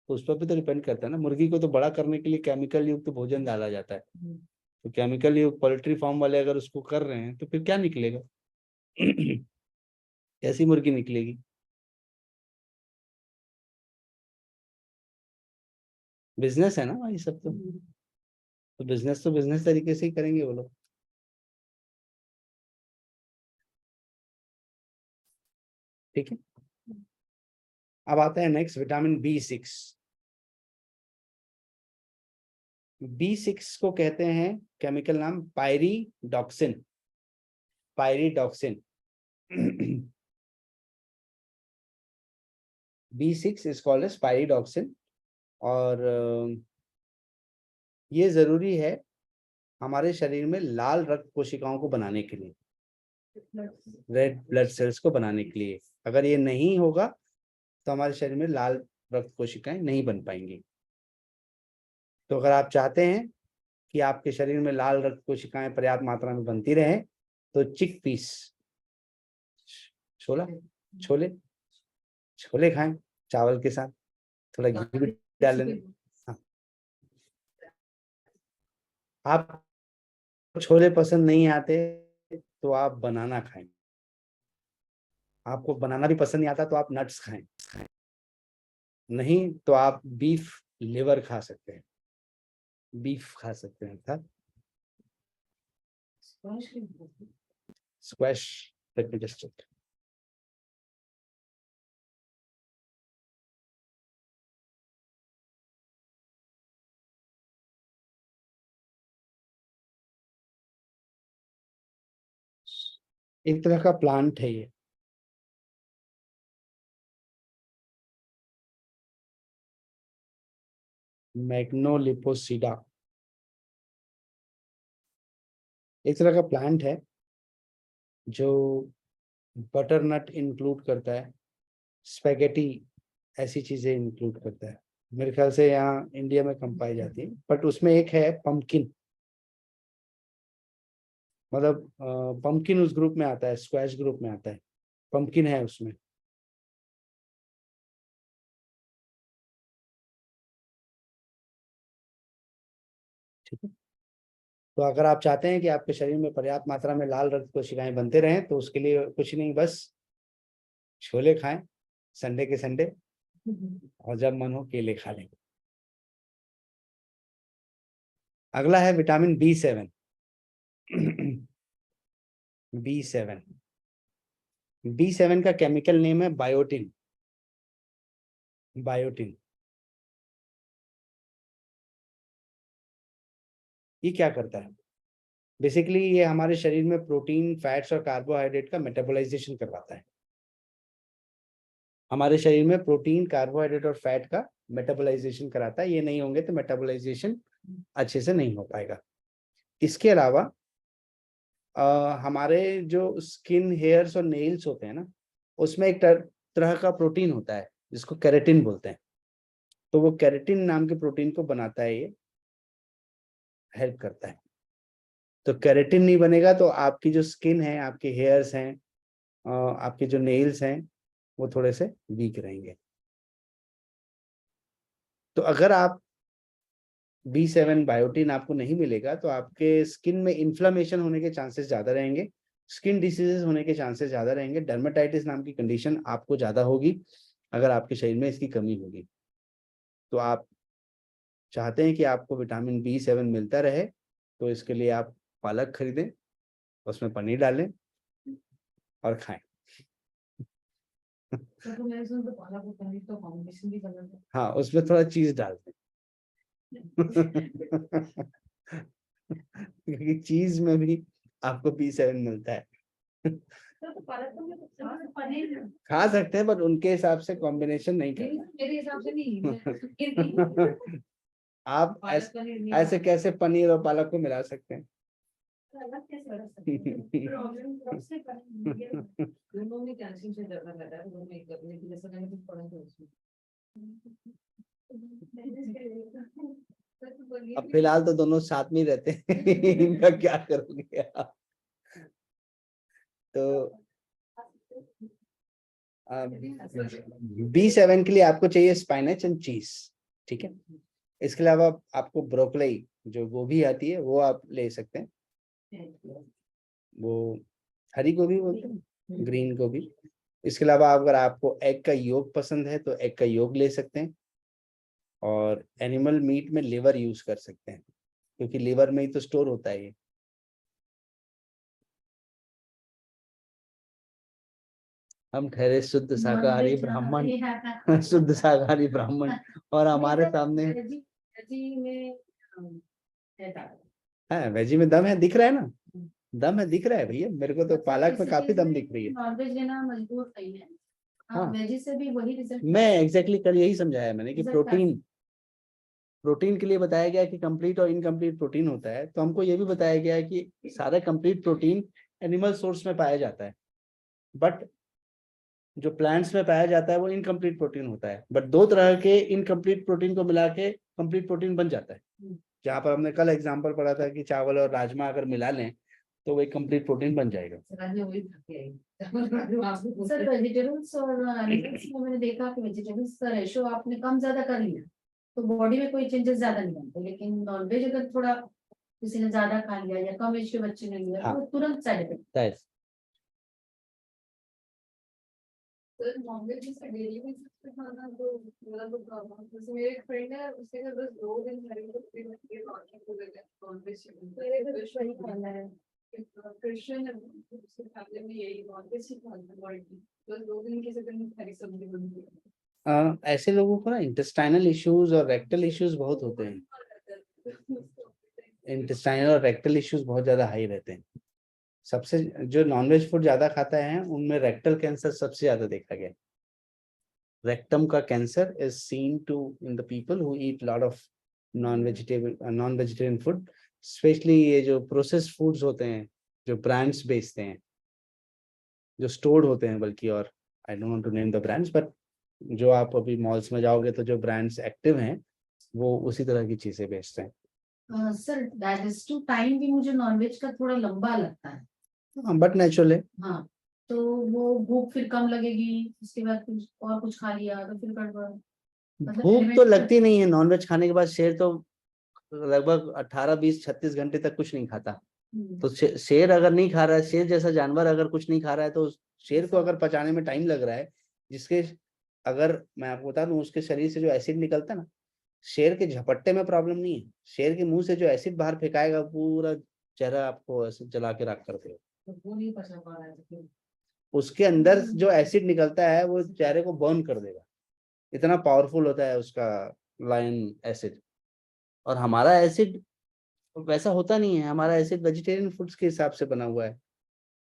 तो उस पर भी तो डिपेंड करता है ना। मुर्गी को तो बड़ा करने के लिए केमिकल युक्त भोजन डाला जाता है, तो केमिकल युक्त पोल्ट्री फार्म वाले अगर उसको कर रहे हैं तो फिर क्या निकलेगा। कैसी मुर्गी निकलेगी। बिजनेस है ना भाई सब तो बिजनेस तो बिजनेस तरीके से ही करेंगे वो लोग। ठीक है, अब आता है नेक्स्ट विटामिन B6। B6 को कहते हैं केमिकल नाम pyridoxine. Pyridoxine. B6 is called as pyridoxine. और ये जरूरी है हमारे शरीर में लाल रक्त कोशिकाओं को बनाने के लिए, रेड ब्लड सेल्स को बनाने के लिए। अगर ये नहीं होगा तो हमारे शरीर में लाल रक्त कोशिकाएं नहीं बन पाएंगी। तो अगर आप चाहते हैं कि आपके शरीर में लाल रक्त कोशिकाएं पर्याप्त मात्रा में बनती रहे तो चिक पीस, छोला, छोले छोले खाएं चावल के साथ, थोड़ा घी भी डाल लेना। हाँ, आप छोले पसंद नहीं आते तो आप बनाना खाएं, आपको बनाना भी पसंद नहीं आता तो आप नट्स खाएं, नहीं तो आप बीफ लिवर खा सकते हैं, बीफ खा सकते हैं अर्थात squash. Let me just check. एक तरह का प्लांट है ये, मैग्नोलिपोसिडा, एक तरह का प्लांट है जो बटरनट इंक्लूड करता है, स्पेगेटी, ऐसी चीजें इंक्लूड करता है। मेरे ख्याल से यहाँ इंडिया में कम पाई जाती है, बट उसमें एक है पंपकिन, मतलब पंपकिन उस ग्रुप में आता है, स्क्वैश ग्रुप में आता है, पंपकिन है उसमें। ठीक है, तो अगर आप चाहते हैं कि आपके शरीर में पर्याप्त मात्रा में लाल रक्त कोशिकाएं बनते रहें, तो उसके लिए कुछ नहीं, बस छोले खाएं संडे के संडे, और जब मन हो केले खा लें। अगला है विटामिन B7। B7, B7 का केमिकल नेम है बायोटिन। बायोटिन ये क्या करता है? बेसिकली ये हमारे शरीर में प्रोटीन, फैट्स और कार्बोहाइड्रेट का मेटाबॉलाइजेशन करवाता है। हमारे शरीर में प्रोटीन, कार्बोहाइड्रेट और फैट का मेटाबॉलाइजेशन कराता है। ये नहीं होंगे तो मेटाबॉलाइजेशन अच्छे से नहीं हो पाएगा। इसके अलावा हमारे जो स्किन, हेयर्स और नेल्स होते हैं ना, उसमें एक तरह का प्रोटीन होता है जिसको केराटिन बोलते हैं। तो वो केराटिन नाम के प्रोटीन को बनाता है, ये हेल्प करता है। तो केराटिन नहीं बनेगा तो आपकी जो स्किन है, आपके हेयर्स हैं, आपके जो नेल्स हैं, वो थोड़े से वीक रहेंगे। तो अगर आप B7 बायोटिन आपको नहीं मिलेगा तो आपके स्किन में इन्फ्लामेशन होने के चांसेस ज्यादा रहेंगे, स्किन डिसीजेस होने के चांसेस ज्यादा रहेंगे, डर्मेटाइटिस नाम की कंडीशन आपको ज्यादा होगी अगर आपके शरीर में इसकी कमी होगी। तो आप चाहते हैं कि आपको विटामिन B7 मिलता रहे, तो इसके लिए आप पालक खरीदें, उसमें पनीर डालें और खाएं। तो मैंने सुना तो पालक और पनीर तो कॉम्बिनेशन भी गलत है। हाँ, उसमें थोड़ा चीज डाल दें। क्योंकि चीज में भी आपको B7 मिलता है। तो पालक तो मैं पनीर खा सकते हैं, बट उनके हिसाब से कॉम्बिनेशन नहीं करना। मेरे हिसाब से नहीं आप पालक पनीर नहीं ऐसे कैसे पनीर और पालक को मिला सकते हैं? अलग कैसे रख सकते हैं? प्रॉब्लम कब से दोनों में कैल्शियम से ज्यादा रहता है, दोनों एक करने की, जैसा मैंने कुछ पढ़ा था उसमें। अब फिलहाल तो दोनों साथ में ही रहते हैं। इनका क्या करोगे आप? तो B7 के लिए आपको चाहिए स्पाइनच एंड चीज। ठीक है, इसके अलावा आपको ब्रोकली, जो गोभी आती है, वो आप ले सकते हैं। वो हरी गोभी बोलते हैं, ग्रीन गोभी। इसके अलावा अगर आपको एग का योग पसंद है तो एग का योग ले सकते हैं, और एनिमल मीट में लिवर यूज कर सकते हैं, क्योंकि लिवर में ही तो स्टोर होता है ये। हम ठहरे शुद्ध शाकाहारी ब्राह्मण, शुद्ध शाकाहारी ब्राह्मण, और हमारे सामने है वेजी में दम है, दिख रहा है ना, दम है, दिख रहा है भैया, मेरे को तो पालक में काफी दम दिख रही है। नॉनवेज लेना मजबूर नहीं है। हाँ, वेजी से भी वही रिजल्ट। मैं एग्जैक्टली कल यही समझाया मैंने कि प्रोटीन के लिए बताया गया कि कंप्लीट और इनकम्प्लीट प्रोटीन होता है, तो हमको ये भी बताया गया है कि सारा कंप्लीट प्रोटीन एनिमल सोर्स में पाया जाता है, बट जो प्लांट्स में पाया जाता है वो इनकम्प्लीट प्रोटीन होता है। बट दो तरह के इनकम्प्लीट प्रोटीन को मिला के कंप्लीट प्रोटीन बन जाता है। जहाँ पर हमने कल एग्जांपल पढ़ा था कि चावल और राजमा अगर मिला लें तो वो एक कंप्लीट प्रोटीन बन जाएगा। सर वेजिटेबल्स और एनिमल्स में मैंने देखा कि वेजिटेबल्स का रेशो आपने कम ज्यादा कर लिया तो बॉडी में कोई चेंजेस ज्यादा नहीं बनते, लेकिन नॉनवेज अगर थोड़ा किसी ने ज्यादा खा लिया या कम एज के बच्चे ने लिया हाँ, तो तुरंत साइड इफेक्ट। सर नॉनवेज से डेली बेसिस पे खाना तो मतलब जैसे मेरे एक फ्रेंड है, उसके घर बस 2 दिन खाएगी तो फिर ये नॉनवेज मेरे घर वही खाना है। क्रिश्चियन है, उसके फैमिली में यही नॉनवेज ही खाना है, बस 2 दिन किसी दिन हरी सब्जी बनती है। ऐसे लोगों को ना इंटेस्टाइनल इश्यूज और रेक्टल इश्यूज बहुत होते हैं। इंटेस्टाइनल और रेक्टल इश्यूज बहुत ज्यादा हाई रहते हैं। सबसे जो नॉनवेज फूड ज्यादा खाता है उनमें रेक्टल कैंसर सबसे ज्यादा देखा गया। रेक्टम का cancer is seen to in the people who eat lot of non vegetarian food, specially ये जो प्रोसेस्ड फूड्स होते हैं, जो ब्रांड्स बेचते हैं, जो स्टोर्ड होते हैं, बल्कि, और I don't want to name the brands, but जो आप अभी मॉल्स में जाओगे तो जो ब्रांड्स एक्टिव हैं वो उसी तरह की चीजें बेचते हैं। Sir that is to time भी मुझे नॉनवेज का थोड़ा लंबा लगता है। बट नेचुरल है। हाँ, तो वो भूख फिर कम लगेगी, उसके बाद कुछ खा लिया तो फिर गड़बड़। भूख तो लगती नहीं है नॉनवेज खाने के बाद। शेर तो लगभग 18, 20, 36 घंटे तक कुछ नहीं खाता। तो शेर अगर नहीं खा रहा है, शेर जैसा जानवर अगर कुछ नहीं खा रहा है, तो शेर को अगर पचाने में टाइम लग रहा है, जिसके, अगर मैं आपको बता दूं, उसके शरीर से जो एसिड निकलता है ना, शेर के झपट्टे में प्रॉब्लम नहीं है, शेर के मुंह से जो एसिड बाहर फेंकाएगा पूरा चेहरा आपको ऐसे जला के राख कर देगा। तो वो नहीं पचा पा रहा है। उसके अंदर जो एसिड निकलता है वो चेहरे को बर्न कर देगा, इतना पावरफुल होता है उसका लायन एसिड। और हमारा एसिड वैसा होता नहीं है, हमारा एसिड वेजिटेरियन फूड्स के हिसाब से बना हुआ है,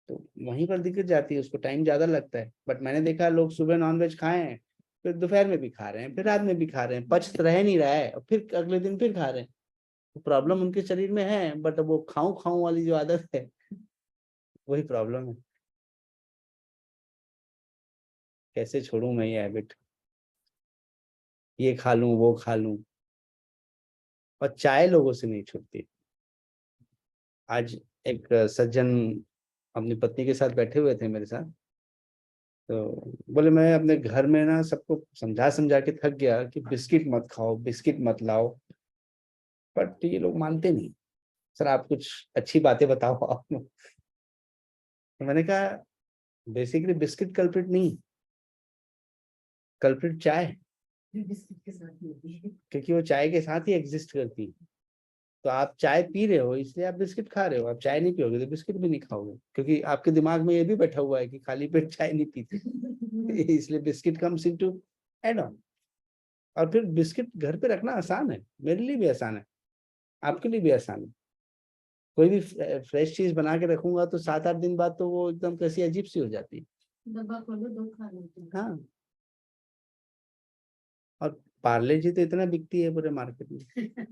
तो वहीं पर दिक्कत जाती है, उसको टाइम ज्यादा लगता है। बट मैंने देखा लोग सुबह नॉनवेज खाए हैं, फिर दोपहर में भी खा रहे हैं, फिर रात में भी खा रहे हैं, पच रह नहीं रहा है, और फिर अगले दिन फिर खा रहे हैं। तो प्रॉब्लम उनके शरीर में है, बट वो खाऊं खाऊं वाली जो आदत है वही प्रॉब्लम है। कैसे छोड़ूं मैं ये हैबिट, ये खा लूं वो खा लूं। और चाय लोगों से नहीं छूटती। आज एक सज्जन अपनी पत्नी के साथ बैठे हुए थे मेरे साथ, तो बोले मैं अपने घर में ना सबको समझा समझा के थक गया कि बिस्किट मत खाओ, बिस्किट मत लाओ, बट ये लोग मानते नहीं। सर आप कुछ अच्छी बातें बताओ आप। तो मैंने कहा बेसिकली बिस्किट कल्प्रिट नहीं, कल्प्रिट चाय, बिस्किट के साथ ही होती है। क्योंकि वो चाय के साथ ही एग्जिस्ट करती है। तो आप चाय पी रहे हो इसलिए आप बिस्किट खा रहे हो, आप चाय नहीं पियोगे तो बिस्किट भी नहीं खाओगे, क्योंकि आपके दिमाग में ये भी बैठा हुआ है कि खाली पेट चाय नहीं पीते इसलिए biscuit comes into add on. और फिर बिस्किट घर पे रखना आसान है, मेरे लिए भी आसान है, आपके लिए भी आसान है। कोई भी फ्रेश चीज बना के रखूंगा तो 7-8 दिन बाद तो वो एकदम कैसी अजीब सी हो जाती है। डब्बा खोलो दो खा लेते हैं। हाँ, और पार्ले जी तो इतना बिकती है पूरे मार्केट में।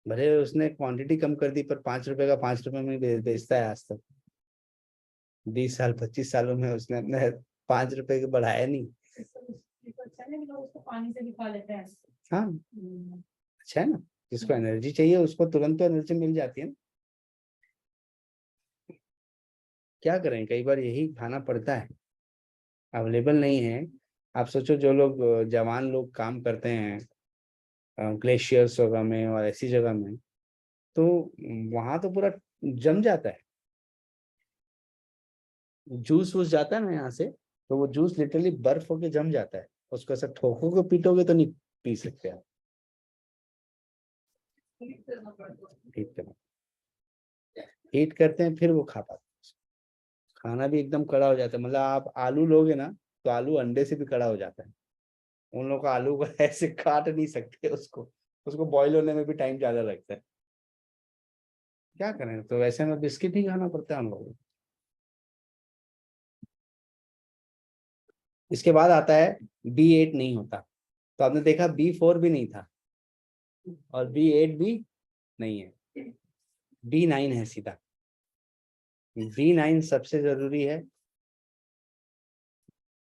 भले उसने क्वांटिटी कम कर दी, पर 5 रुपए का 5 रुपए में बेचता है आज तक। 20 साल 25 सालों में उसने अपने 5 रुपए के बढ़ाया नहीं। अच्छा नहीं, लोग उसको पानी से भी खा लेते हैं। हाँ, अच्छा है ना, जिसको एनर्जी चाहिए उसको तुरंत तो एनर्जी मिल जाती है ना। क्या करें, कई बार यही खाना पड़ता है, अवेलेबल नहीं है। आप सोचो जो लोग जवान लोग काम करते हैं ग्लेशियर्स वगैरह में और ऐसी जगह में, तो वहां तो पूरा जम जाता है। जूस वूस जाता है ना यहाँ से, तो वो जूस लिटरली बर्फ होके जम जाता है, उसको ऐसा ठोकोगे पीटोगे तो नहीं पी सकते आप। हीट करना, हीट करते हैं फिर वो खा पाते हैं। खाना भी एकदम कड़ा हो जाता है, मतलब आप आलू लोगे ना तो आलू अंडे से भी कड़ा हो जाता है। उन लोगों का आलू को ऐसे काट नहीं सकते, उसको उसको बॉईल होने में भी टाइम ज्यादा लगता है। क्या करें, तो वैसे में बिस्किट ही खाना पड़ता है हम लोगों को। इसके बाद आता है B8 नहीं होता, तो आपने देखा B4 भी नहीं था और B8 भी नहीं है, B9 है सीधा। B9 सबसे जरूरी है,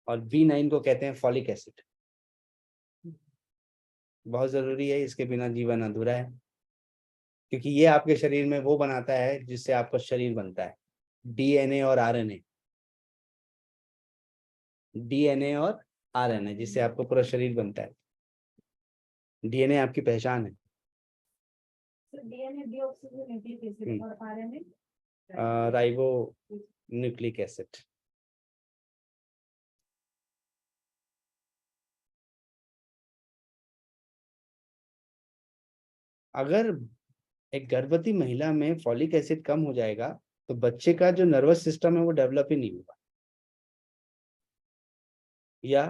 और B9 को कहते हैं फॉलिक एसिड। बहुत जरूरी है, इसके बिना जीवन अधूरा है, क्योंकि ये आपके शरीर में वो बनाता है जिससे आपका शरीर बनता है, DNA और RNA। DNA और RNA जिससे आपका पूरा शरीर बनता है। DNA आपकी पहचान है। डीएनए डीऑक्सीजेनेटेड एसिड और आरएनए राइबो न्यूक्लिक एसिड। अगर एक गर्भवती महिला में फॉलिक एसिड कम हो जाएगा तो बच्चे का जो नर्वस सिस्टम है वो डेवलप ही नहीं होगा, या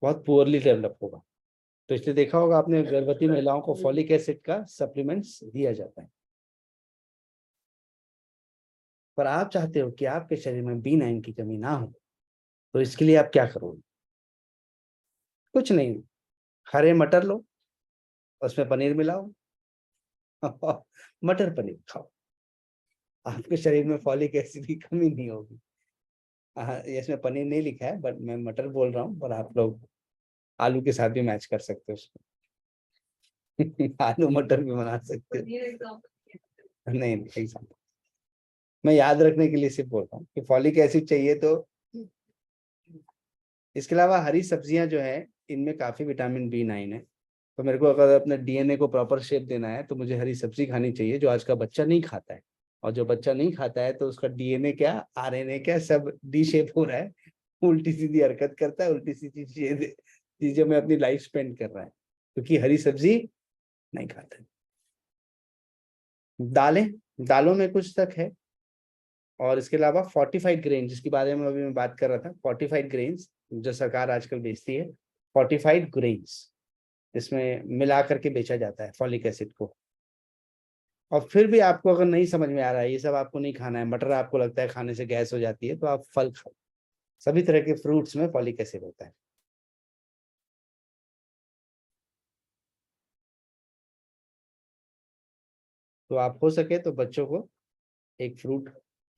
बहुत पुअरली डेवलप होगा। तो इसलिए देखा होगा आपने गर्भवती महिलाओं को फॉलिक एसिड का सप्लीमेंट्स दिया जाता है। पर आप चाहते हो कि आपके शरीर में B9 की कमी ना हो, तो इसके लिए आप क्या करोगे? कुछ नहीं, हरे मटर लो, उसमें पनीर मिलाओ मटर पनीर खाओ, आपके शरीर में फॉलिक एसिड की कमी नहीं होगी। हाँ, इसमें पनीर नहीं लिखा है, बट मैं मटर बोल रहा हूँ, पर आप लोग आलू के साथ भी मैच कर सकते हो उसको आलू मटर भी बना सकते हो। पनीर एग्जाम्पल नहीं, एग्जाम्पल मैं याद रखने के लिए सिर्फ बोल रहा हूँ कि फॉलिक एसिड चाहिए तो। इसके अलावा हरी सब्जियां जो है, इनमें काफी विटामिन B9 है। तो मेरे को अगर अपने DNA को प्रॉपर शेप देना है, तो मुझे हरी सब्जी खानी चाहिए, जो आज का बच्चा नहीं खाता है। और जो बच्चा नहीं खाता है, तो उसका DNA क्या, RNA क्या, सब डी शेप हो रहा है, उल्टी सीधी हरकत करता है, उल्टी सीधी चीजें में अपनी लाइफ स्पेंड कर रहा है, क्योंकि हरी सब्जी नहीं खाता है। दालें, दालों में कुछ तक है। और इसके अलावा फोर्टिफाइड ग्रेन, जिसके बारे में अभी मैं बात कर रहा था, फोर्टिफाइड ग्रेन्स जो सरकार आजकल बेचती है, फोर्टिफाइड ग्रेन्स इसमें मिला करके बेचा जाता है फॉलिक एसिड को। और फिर भी आपको अगर नहीं समझ में आ रहा है, ये सब आपको नहीं खाना है, मटर आपको लगता है खाने से गैस हो जाती है, तो आप फल खाओ। सभी तरह के फ्रूट्स में फॉलिक एसिड होता है। तो आप हो सके तो बच्चों को एक फ्रूट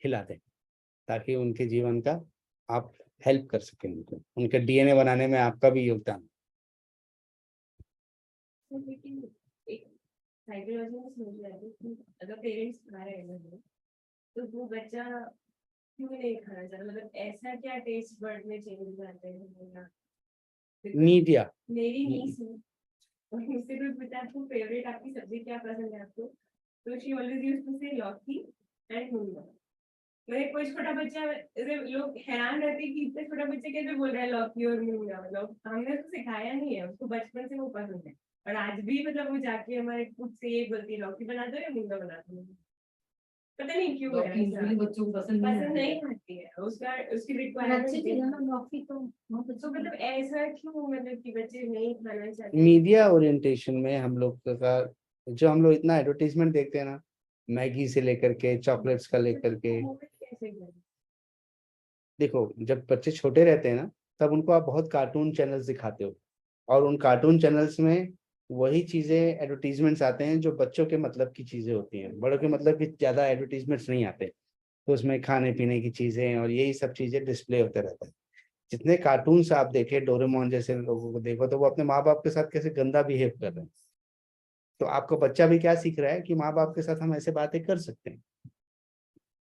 खिला दें, ताकि उनके जीवन का आप हेल्प कर सकें, उनको उनके DNA बनाने में आपका भी योगदान। लेकिन एक साइकोलॉजी में समझ रहा है कि अगर पेरेंट्स खा रहे हैं तो वो बच्चा क्यों नहीं खाना चाहता, मतलब ऐसा क्या टेस्ट बर्ड में चेंज आते हैं? मीडिया, मेरी नीस है और मुझसे कोई पूछा आपको फेवरेट आपकी सब्जी क्या पसंद है आपको, तो शी ऑलवेज यूज्ड टू से लौकी एंड मूंगा। मेरे कोई छोटा बच्चा, लोग हैरान रहते हैं कि इतना छोटा बच्चा कैसे बोल रहा है लौकी और मूंगा, मतलब हमने उसको सिखाया नहीं है, उसको बचपन से वो पसंद है। और आज भी मतलब वो जाके हमारे खुद से ये बोलती है लौकी बना दो या मूंगा बना दो, पता नहीं क्यों है लौकी ऐसा। usually बच्चों को पसंद नहीं आती है, उसका उसकी अच्छी रिक्वायरमेंट चीज है ना लौकी तो बहुत तो अच्छा मतलब ऐसा क्यों, मतलब कि बच्चे नहीं खाना चाहते? मीडिया ओरिएंटेशन में हम लोग का, जो हम लोग इतना एडवर्टीजमेंट देखते हैं ना, मैगी से लेकर के चॉकलेट्स का लेकर के। कैसे करें? देखो, जब बच्चे छोटे रहते हैं ना, तब उनको आप बहुत कार्टून चैनल्स दिखाते हो, और उन कार्टून चैनल्स में वही चीजें, एडवर्टीजमेंट्स आते हैं जो बच्चों के मतलब की चीजें होती हैं, बड़ों के मतलब की ज्यादा एडवर्टीजमेंट्स नहीं आते। तो उसमें खाने पीने की चीजें और यही सब चीजें डिस्प्ले होते रहता है। जितने कार्टून से आप देखे, डोरेमोन जैसे लोगों को देखो, तो वो अपने माँ बाप के साथ कैसे गंदा बिहेव कर रहे हैं। तो आपका बच्चा भी क्या सीख रहा है कि माँ बाप के साथ हम ऐसे बातें कर सकते हैं।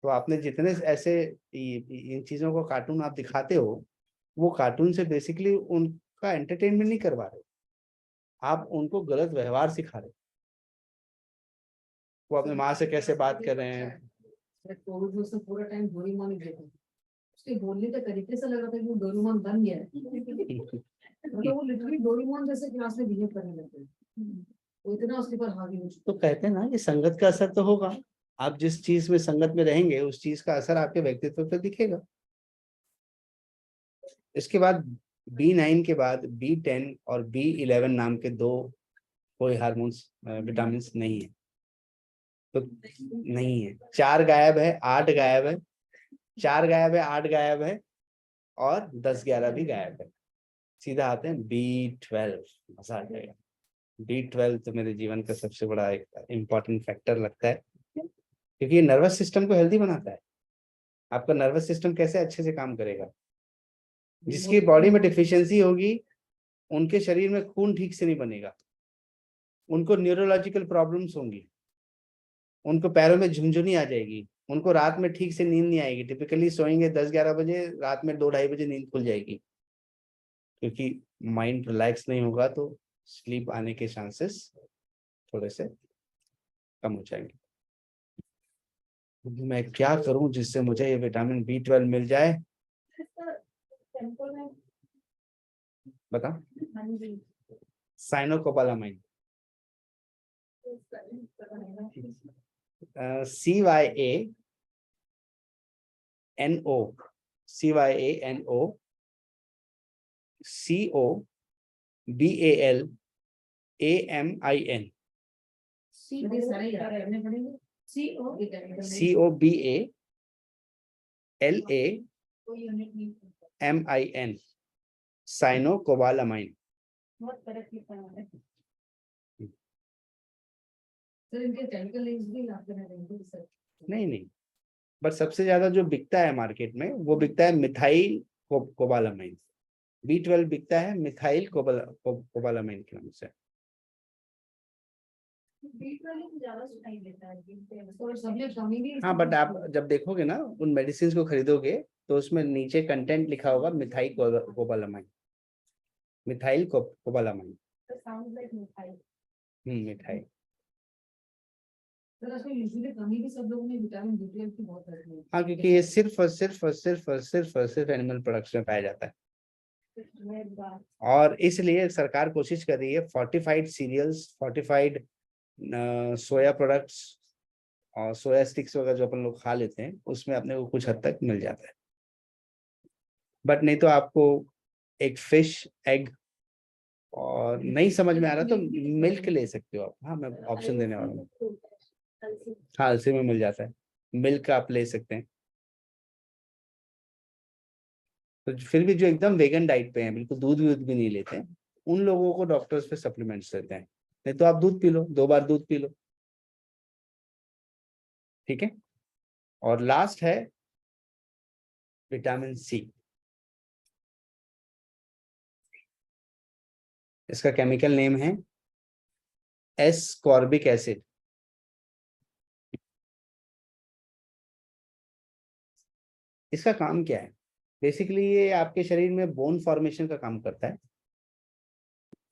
तो आपने जितने ऐसे इन चीजों को कार्टून आप दिखाते हो, वो कार्टून से बेसिकली उनका एंटरटेनमेंट नहीं करवा रहे, आप उनको गलत व्यवहार सिखा रहे हो। वो अपने माँ से कैसे बात कर रहे हैं। कोविड में उसने पूरा टाइम डोरेमोन ही देखा, उसके बोलने के तरीके से लग रहा था कि वो डोरेमोन बन गया है मतलब वो लिटरली डोरेमोन जैसे क्लास में बिहेव करने लगते हैं, वो इतना उसके पर हावी हो चुका तो कहते हैं ना कि संगत का असर तो होगा। आप जिस चीज में संगत में रहेंगे, उस चीज का असर आपके व्यक्तित्व पर दिखेगा। इसके बाद B9 के बाद B10 और B11 नाम के दो कोई हार्मोन्स, विटामिन नहीं है। तो नहीं है, 4 गायब है, 8 गायब है, 4 गायब है, 8 गायब है, और 10-11 भी गायब है। सीधा आते हैं B12। मजा आ जाएगा। B12 तो मेरे जीवन का सबसे बड़ा एक इम्पोर्टेंट फैक्टर लगता है, क्योंकि ये नर्वस सिस्टम को हेल्दी बनाता है। आपका नर्वस सिस्टम कैसे अच्छे से काम करेगा, जिसकी बॉडी में डिफिशियंसी होगी, उनके शरीर में खून ठीक से नहीं बनेगा, उनको न्यूरोलॉजिकल प्रॉब्लम्स होंगी, उनको पैरों में झुनझुनी आ जाएगी, उनको रात में ठीक से नींद नहीं आएगी। टिपिकली सोएंगे 10-11 बजे, रात में 2-2:30 बजे नींद खुल जाएगी, क्योंकि माइंड रिलैक्स नहीं होगा, तो स्लीप आने के चांसेस थोड़े से कम हो जाएंगे। मैं क्या करूं जिससे मुझे ये विटामिन B12 मिल जाए, बता। साइनोकोबालामाइन, CYANO, COBALAMIN, सी सारे याद करने पड़ेंगे, सी ओ LAMIN, कोई यूनिट नहीं। साइनोकोबालामाइन। बहुत फर्क लिखा है। सर इनके केमिकल नेम्स भी आपके में रहेंगे सर? नहीं, बट सबसे ज्यादा जो बिकता है मार्केट में वो बिकता है मिथाइल कोबालामाइन। B12 बिकता है मिथाइल कोबालामाइन के नाम से। ज्यादा सुनाई देता है और सब में कमी भी हाँ, बट आप जब देखोगे ना उन मेडिसिन को खरीदोगे तो उसमें नीचे कंटेंट लिखा होगा methyl cobalamin, methyl cobalamin. Sound like मिठाई। मिथाइल। सर आजकल यूजुअली कमी भी सब लोगों में विटामिन B12 की बहुत रहती है। हाँ, क्योंकि ये सिर्फ एनिमल प्रोडक्ट्स में पाया जाता है। और इसलिए सरकार कोशिश कर रही है fortified cereals, fortified soya products और सोया स्टिक्स वगैरह जो अपन लोग खा लेते हैं उसमें अपने को कुछ हद तक मिल जाता है। बट नहीं तो आपको एक फिश, एग और नहीं समझ में आ रहा तो मिल्क ले सकते हो आप। हाँ, मैं ऑप्शन देने वाला हूँ। हाँ, अलसी में मिल जाता है, मिल्क आप ले सकते हैं। तो फिर भी जो एकदम वेगन डाइट पे हैं, बिल्कुल दूध भी नहीं लेते हैं, उन लोगों को डॉक्टर्स पे सप्लीमेंट्स देते हैं। नहीं तो आप दूध पी लो, 2 बार दूध पी लो, ठीक है। और लास्ट है विटामिन सी। इसका केमिकल नेम है एस्कॉर्बिक एसिड। इसका काम क्या है? बेसिकली ये आपके शरीर में बोन फॉर्मेशन का काम करता है।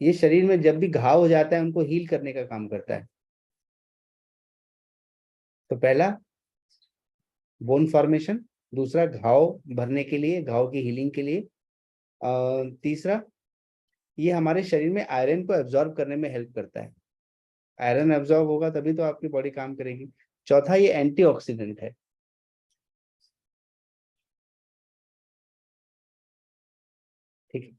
ये शरीर में जब भी घाव हो जाता है उनको हील करने का काम करता है। तो पहला बोन फॉर्मेशन, दूसरा घाव भरने के लिए, घाव की हीलिंग के लिए, तीसरा ये हमारे शरीर में आयरन को एब्जॉर्ब करने में हेल्प करता है। आयरन एब्जॉर्ब होगा तभी तो आपकी बॉडी काम करेगी। चौथा, ये एंटीऑक्सीडेंट है। ठीक है,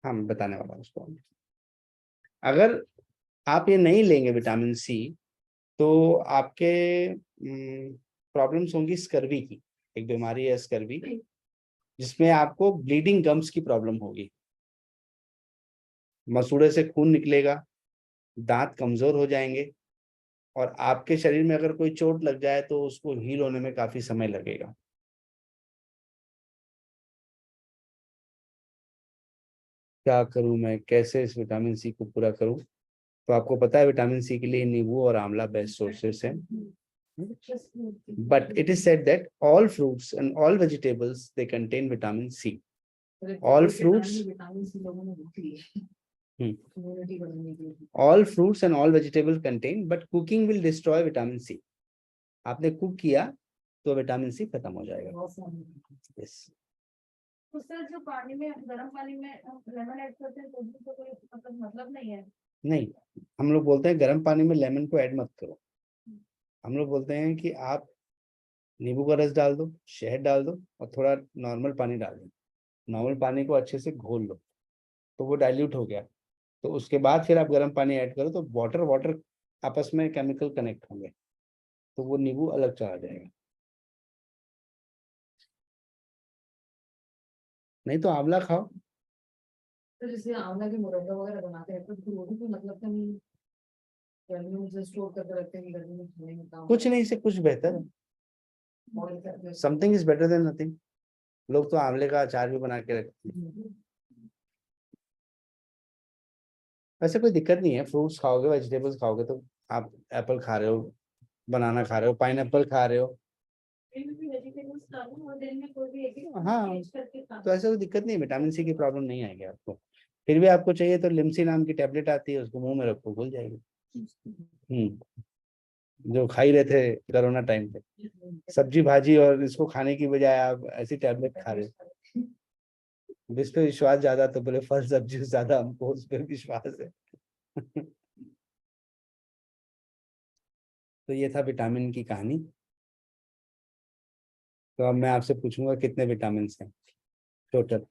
हाँ मैं बताने वाला हूँ उसको। अगर आप ये नहीं लेंगे विटामिन सी तो आपके प्रॉब्लम्स होंगी स्कर्वी की। एक बीमारी है स्कर्वी, जिसमें आपको ब्लीडिंग गम्स की प्रॉब्लम होगी, मसूड़े से खून निकलेगा, दांत कमजोर हो जाएंगे, और आपके शरीर में अगर कोई चोट लग जाए तो उसको हील होने में काफी समय लगेगा। क्या करूं मैं, कैसे इस विटामिन सी को पूरा करूं? तो आपको पता है विटामिन सी के लिए नींबू और आंवला बेस्ट सोर्सेस हैं। But it is said that all fruits and all vegetables they contain vitamin C. All fruits, all fruits and all vegetables contain, but cooking will destroy vitamin C. आपने cook किया तो vitamin C खत्म हो जाएगा। Yes. तो sir जो पानी में, गर्म पानी में लेमन ऐड करते हैं तो कोई मतलब नहीं है? नहीं, हम लोग बोलते हैं गर्म पानी में लेमन को ऐड मत करो। हम लोग बोलते हैं कि आप नींबू का रस डाल दो, शहद डाल दो और थोड़ा नॉर्मल पानी डाल दो। नॉर्मल पानी को अच्छे से घोल लो तो वो डाइल्यूट हो गया। तो उसके बाद फिर आप गर्म पानी ऐड करो तो वाटर वाटर आपस में केमिकल कनेक्ट होंगे तो वो नींबू अलग चला जाएगा। नहीं तो आंवला खाओ। तो जैसे आंवला के मुरब्बा वगैरह बनाते हैं तो वो भी कोई मतलब का नहीं, गर्मी में जैसे स्टोर करके रखते हैं, गर्मी में खाने में काम कुछ नहीं से कुछ बेहतर है। Something is better than nothing. लोग तो आंवले का अचार भी बना के रखते हैं। वैसे कोई दिक्कत नहीं है, फ्रूट्स खाओगे, वेजिटेबल्स खाओगे तो आप एप्पल खा रहे हो, बनाना खा रहे हो, पाइनएप्पल खा रहे हो, हाँ, तो ऐसे कोई दिक्कत नहीं, विटामिन सी की प्रॉब्लम नहीं आएगी आपको। फिर भी आपको चाहिए तो लिम्सी नाम की टैबलेट आती है, उसको मुंह में रखो, घुल जाएगी। जो खा ही रहे थे कोरोना टाइम पे, सब्जी भाजी, और इसको खाने की बजाय आप ऐसी टैबलेट खा रहे हो। जिस पे विश्वास ज्यादा तो बोले फल सब्जी से ज्यादा हमको उस पर विश्वास है। तो ये था विटामिन की कहानी। तो अब मैं आपसे पूछूंगा कितने विटामिन हैं टोटल?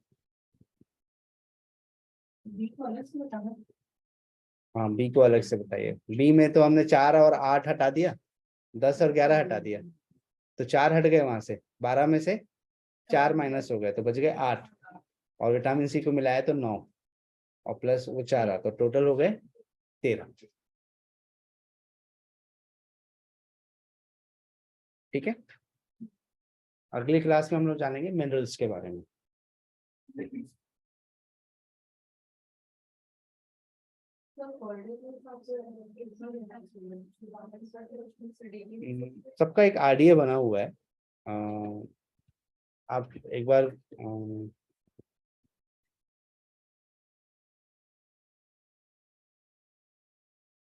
हाँ, बी को अलग से बताइए। बी में तो हमने 4 और 8 हटा दिया, 10 और 11 हटा दिया। तो 4 हट गए वहां से, 12 में से 4 माइनस हो गए तो बच गए 8, और विटामिन सी को मिलाया तो 9 और प्लस वो 4 तो टोटल हो गए 13। ठीक है, अगली क्लास में हम लोग जानेंगे मिनरल्स के बारे में। सबका एक आरडीए बना हुआ है, आप एक बार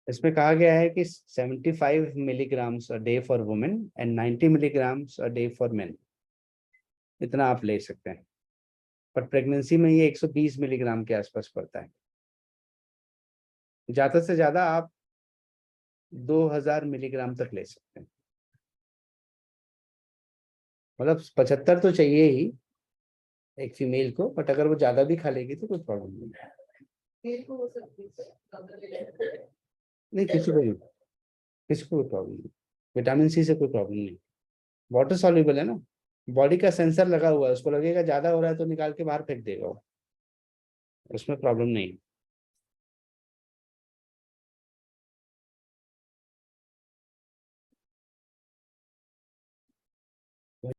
इसमें कहा गया है कि 75 milligrams a day for women and 90 milligrams a day for main, इतना आप ले सकते हैं। पर प्रेगनेंसी में ये 120 मिलीग्राम के आसपास पड़ता है। ज्यादा से ज्यादा आप 2000 मिलीग्राम तक ले सकते हैं, मतलब 75 तो चाहिए ही एक फीमेल को, बट अगर वो ज्यादा भी खा लेगी तो कोई प्रॉब्लम नहीं है। मेरे को हो सकती है नहीं, किसी को कोई प्रॉब्लम नहीं, विटामिन सी से कोई प्रॉब्लम नहीं, वाटर सॉल्युबल है ना, बॉडी का सेंसर लगा हुआ है, उसको लगेगा ज्यादा हो रहा है तो निकाल के बाहर फेंक देगा वो, उसमें प्रॉब्लम नहीं है।